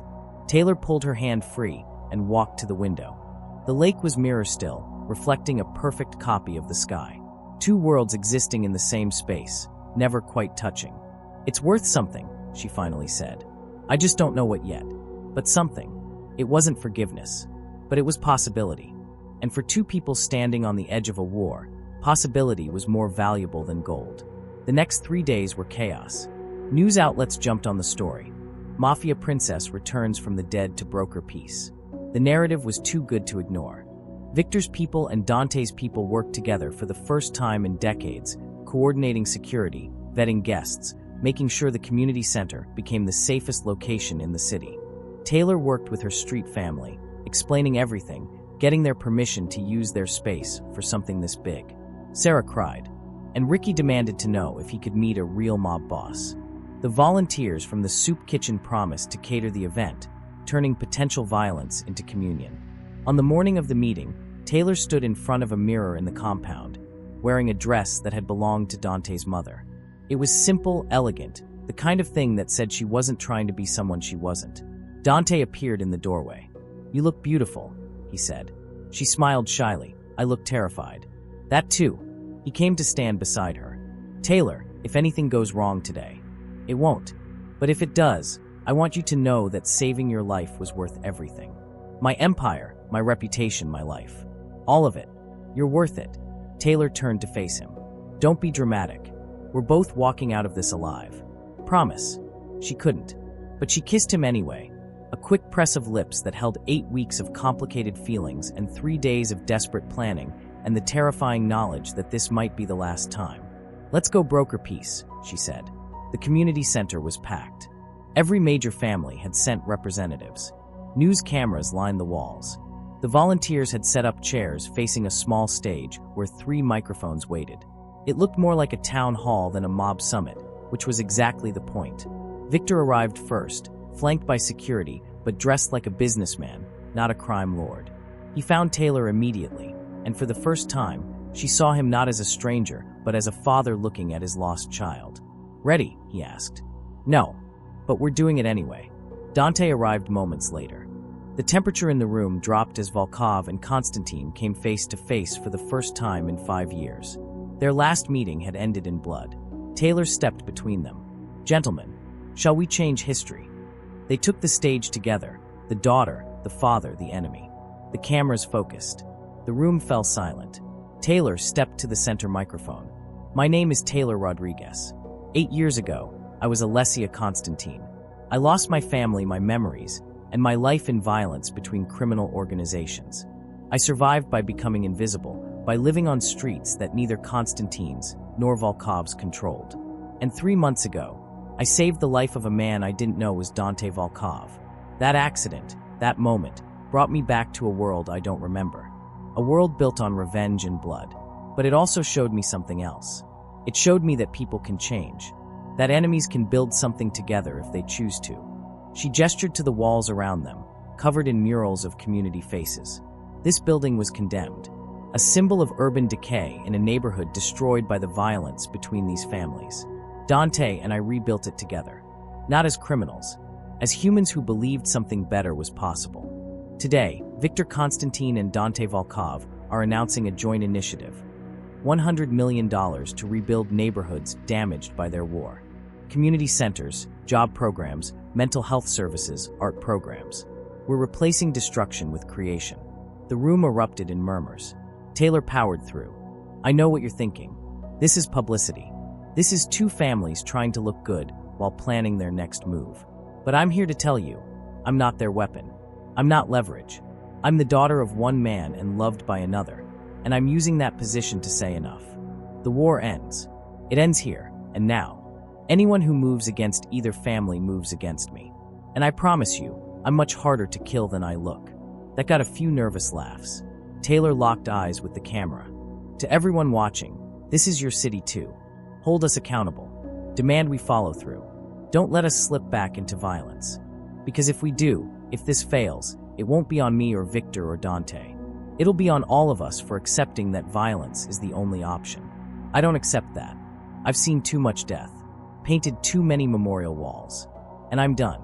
Taylor pulled her hand free and walked to the window. The lake was mirror still, reflecting a perfect copy of the sky. Two worlds existing in the same space, never quite touching. "It's worth something," she finally said. "I just don't know what yet. But something. It wasn't forgiveness, but it was possibility. And for two people standing on the edge of a war, possibility was more valuable than gold." The next 3 days were chaos. News outlets jumped on the story. Mafia princess returns from the dead to broker peace. The narrative was too good to ignore. Victor's people and Dante's people worked together for the first time in decades, coordinating security, vetting guests, making sure the community center became the safest location in the city. Taylor worked with her street family, explaining everything, getting their permission to use their space for something this big. Sarah cried, and Ricky demanded to know if he could meet a real mob boss. The volunteers from the soup kitchen promised to cater the event, turning potential violence into communion. On the morning of the meeting, Taylor stood in front of a mirror in the compound, wearing a dress that had belonged to Dante's mother. It was simple, elegant, the kind of thing that said she wasn't trying to be someone she wasn't. Dante appeared in the doorway. "You look beautiful," he said. She smiled shyly. "I look terrified." "That too." He came to stand beside her. "Taylor, if anything goes wrong today." "It won't. But if it does, I want you to know that saving your life was worth everything. My empire, my reputation, my life. All of it. You're worth it." Taylor turned to face him. "Don't be dramatic. We're both walking out of this alive. Promise." She couldn't. But she kissed him anyway. A quick press of lips that held 8 weeks of complicated feelings and 3 days of desperate planning and the terrifying knowledge that this might be the last time. "Let's go broker peace," she said. The community center was packed. Every major family had sent representatives. News cameras lined the walls. The volunteers had set up chairs facing a small stage where 3 microphones waited. It looked more like a town hall than a mob summit, which was exactly the point. Victor arrived first, flanked by security, but dressed like a businessman, not a crime lord. He found Taylor immediately, and for the first time, she saw him not as a stranger, but as a father looking at his lost child. "Ready?" he asked. "No, but we're doing it anyway." Dante arrived moments later. The temperature in the room dropped as Volkov and Konstantin came face to face for the first time in 5 years. Their last meeting had ended in blood. Taylor stepped between them. "Gentlemen, shall we change history?" They took the stage together, the daughter, the father, the enemy. The cameras focused. The room fell silent. Taylor stepped to the center microphone. "My name is Taylor Rodriguez. 8 years ago, I was Alessia Konstantin. I lost my family, my memories, and my life in violence between criminal organizations. I survived by becoming invisible, by living on streets that neither Konstantin's nor Volkov's controlled. And 3 months ago, I saved the life of a man I didn't know was Dante Volkov. That accident, that moment, brought me back to a world I don't remember. A world built on revenge and blood. But it also showed me something else. It showed me that people can change, that enemies can build something together if they choose to." She gestured to the walls around them, covered in murals of community faces. This building was condemned, a symbol of urban decay in a neighborhood destroyed by the violence between these families. Dante and I rebuilt it together, not as criminals, as humans who believed something better was possible. Today, Victor Konstantin and Dante Volkov are announcing a joint initiative, $100 million to rebuild neighborhoods damaged by their war. Community centers, job programs, mental health services, art programs. We're replacing destruction with creation. The room erupted in murmurs. Taylor powered through. "I know what you're thinking. This is publicity. This is 2 families trying to look good while planning their next move. But I'm here to tell you, I'm not their weapon. I'm not leverage. I'm the daughter of one man and loved by another, and I'm using that position to say enough. The war ends. It ends here, and now. Anyone who moves against either family moves against me. And I promise you, I'm much harder to kill than I look." That got a few nervous laughs. Taylor locked eyes with the camera. To everyone watching, This is your city too. Hold us accountable. Demand we follow through. Don't let us slip back into violence. Because if we do, if this fails, it won't be on me or Victor or Dante. It'll be on all of us for accepting that violence is the only option. I don't accept that. I've seen too much death, painted too many memorial walls. And I'm done.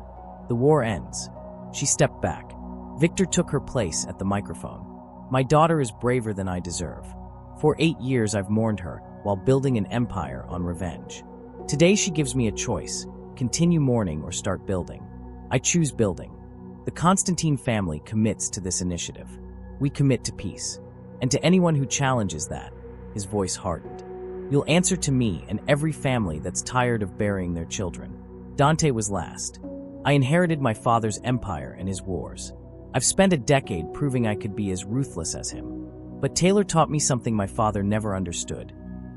The war ends. She stepped back. Victor took her place at the microphone. My daughter is braver than I deserve. For 8 years I've mourned her while building an empire on revenge. Today she gives me a choice: continue mourning or start building. I choose building. The Konstantin family commits to this initiative. We commit to peace. And to anyone who challenges that, his voice hardened. You'll answer to me and every family that's tired of burying their children. Dante was last. I inherited my father's empire and his wars. I've spent a decade proving I could be as ruthless as him. But Taylor taught me something my father never understood.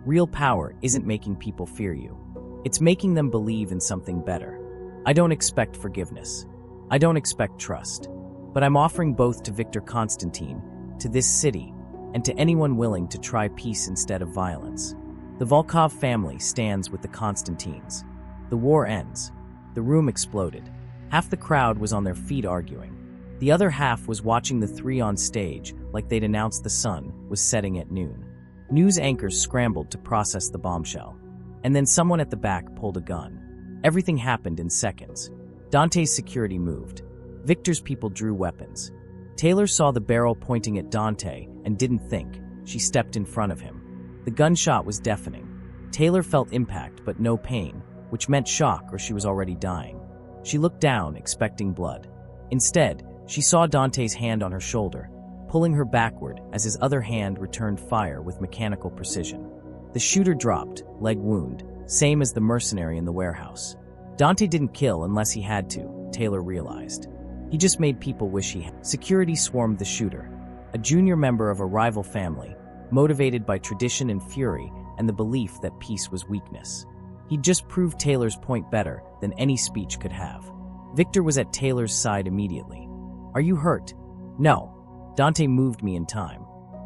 Real power isn't making people fear you. It's making them believe in something better. I don't expect forgiveness. I don't expect trust. But I'm offering both to Victor Konstantin, to this city, and to anyone willing to try peace instead of violence. The Volkov family stands with the Konstantins. The war ends. The room exploded. Half the crowd was on their feet arguing. The other half was watching the three on stage like they'd announced the sun was setting at noon. News anchors scrambled to process the bombshell. And then someone at the back pulled a gun. Everything happened in seconds. Dante's security moved. Victor's people drew weapons. Taylor saw the barrel pointing at Dante and didn't think. She stepped in front of him. The gunshot was deafening. Taylor felt impact but no pain, which meant shock or she was already dying. She looked down, expecting blood. Instead, she saw Dante's hand on her shoulder, pulling her backward as his other hand returned fire with mechanical precision. The shooter dropped, leg wound, same as the mercenary in the warehouse. Dante didn't kill unless he had to, Taylor realized. He just made people wish he had. Security swarmed the shooter, a junior member of a rival family, motivated by tradition and fury and the belief that peace was weakness. He'd just proved Taylor's point better than any speech could have. Victor was at Taylor's side immediately. Are you hurt? No. Dante moved me in time.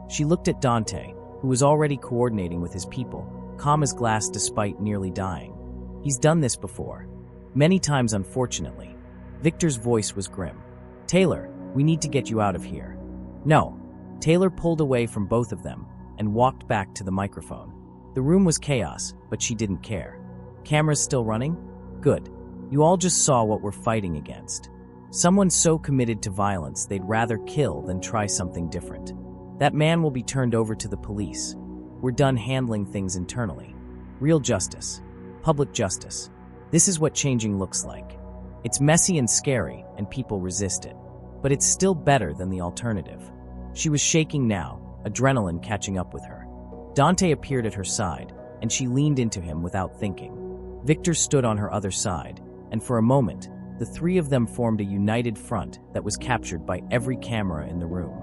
She looked at Dante, who was already coordinating with his people, calm as glass despite nearly dying. He's done this before. Many times, unfortunately. Victor's voice was grim. Taylor, we need to get you out of here. No. Taylor pulled away from both of them and walked back to the microphone. The room was chaos, but she didn't care. Cameras still running? Good. You all just saw what we're fighting against. Someone so committed to violence they'd rather kill than try something different. That man will be turned over to the police. We're done handling things internally. Real justice. Public justice. This is what changing looks like. It's messy and scary, and people resist it. But it's still better than the alternative. She was shaking now, adrenaline catching up with her. Dante appeared at her side, and she leaned into him without thinking. Victor stood on her other side, and for a moment, the three of them formed a united front that was captured by every camera in the room.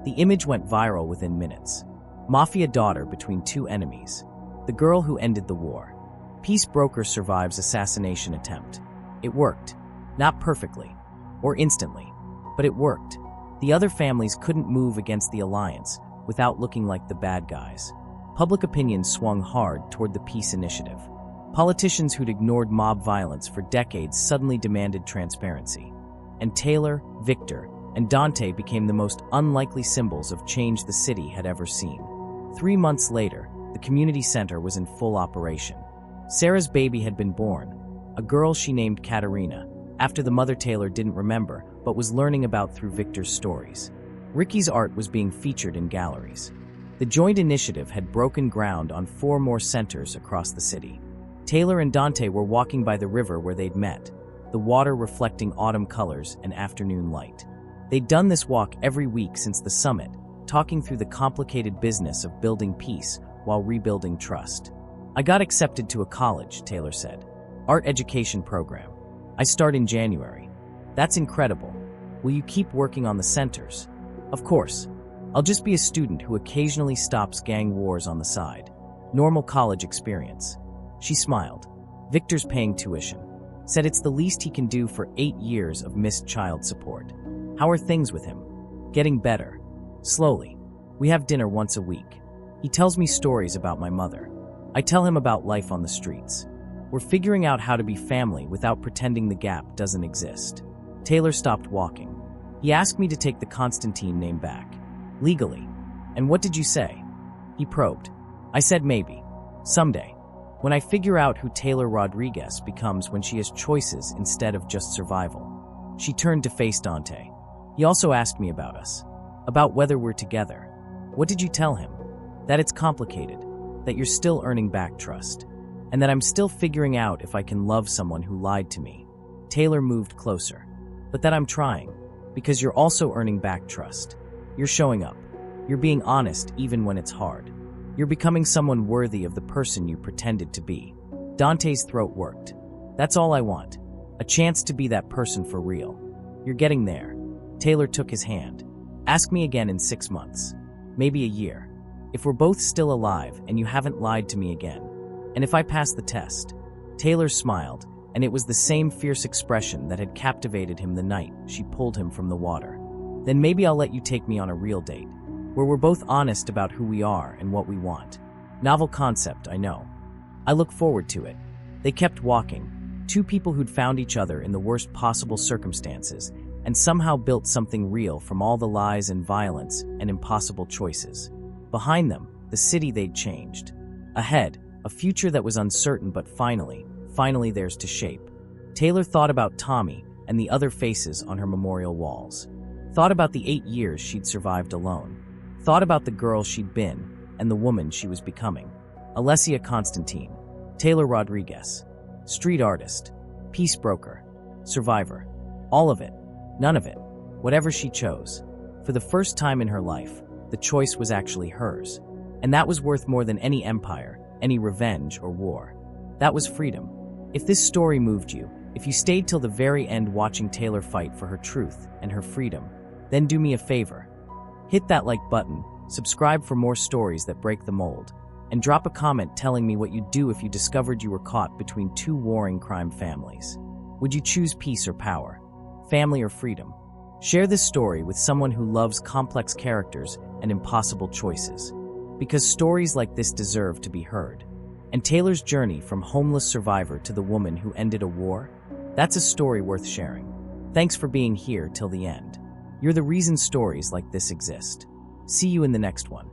The image went viral within minutes. Mafia daughter between two enemies. The girl who ended the war. Peace broker survives assassination attempt. It worked. Not perfectly, or instantly, but it worked. The other families couldn't move against the alliance without looking like the bad guys. Public opinion swung hard toward the peace initiative. Politicians who'd ignored mob violence for decades suddenly demanded transparency. And Taylor, Victor, and Dante became the most unlikely symbols of change the city had ever seen. 3 months later, the community center was in full operation. Sarah's baby had been born, a girl she named Katerina, after the mother Taylor didn't remember but was learning about through Victor's stories. Ricky's art was being featured in galleries. The joint initiative had broken ground on 4 more centers across the city. Taylor and Dante were walking by the river where they'd met, the water reflecting autumn colors and afternoon light. They'd done this walk every week since the summit, talking through the complicated business of building peace while rebuilding trust. I got accepted to a college, Taylor said. Art education program. I start in January. That's incredible. Will you keep working on the centers? Of course. I'll just be a student who occasionally stops gang wars on the side. Normal college experience. She smiled. Victor's paying tuition. Said it's the least he can do for 8 years of missed child support. How are things with him? Getting better. Slowly. We have dinner once a week. He tells me stories about my mother. I tell him about life on the streets. We're figuring out how to be family without pretending the gap doesn't exist. Taylor stopped walking. He asked me to take the Konstantin name back. Legally. And what did you say? He probed. I said maybe. Someday. When I figure out who Taylor Rodriguez becomes when she has choices instead of just survival. She turned to face Dante. He also asked me about us. About whether we're together. What did you tell him? That it's complicated. That you're still earning back trust. And that I'm still figuring out if I can love someone who lied to me. Taylor moved closer. But that I'm trying. Because you're also earning back trust. You're showing up. You're being honest even when it's hard. You're becoming someone worthy of the person you pretended to be. Dante's throat worked. That's all I want. A chance to be that person for real. You're getting there. Taylor took his hand. Ask me again in 6 months. Maybe a year. If we're both still alive and you haven't lied to me again. And if I pass the test. Taylor smiled, and it was the same fierce expression that had captivated him the night she pulled him from the water. Then maybe I'll let you take me on a real date. Where we're both honest about who we are and what we want. Novel concept, I know. I look forward to it. They kept walking, two people who'd found each other in the worst possible circumstances and somehow built something real from all the lies and violence and impossible choices. Behind them, the city they'd changed. Ahead, a future that was uncertain but finally theirs to shape. Taylor thought about Tommy and the other faces on her memorial walls. Thought about the 8 years she'd survived alone. Thought about the girl she'd been and the woman she was becoming. Alessia Konstantin, Taylor Rodriguez, street artist, peace broker, survivor. All of it, none of it, whatever she chose. For the first time in her life, the choice was actually hers. And that was worth more than any empire, any revenge or war. That was freedom. If this story moved you, if you stayed till the very end watching Taylor fight for her truth and her freedom, then do me a favor. Hit that like button, subscribe for more stories that break the mold, and drop a comment telling me what you'd do if you discovered you were caught between two warring crime families. Would you choose peace or power? Family or freedom? Share this story with someone who loves complex characters and impossible choices. Because stories like this deserve to be heard. And Taylor's journey from homeless survivor to the woman who ended a war? That's a story worth sharing. Thanks for being here till the end. You're the reason stories like this exist. See you in the next one.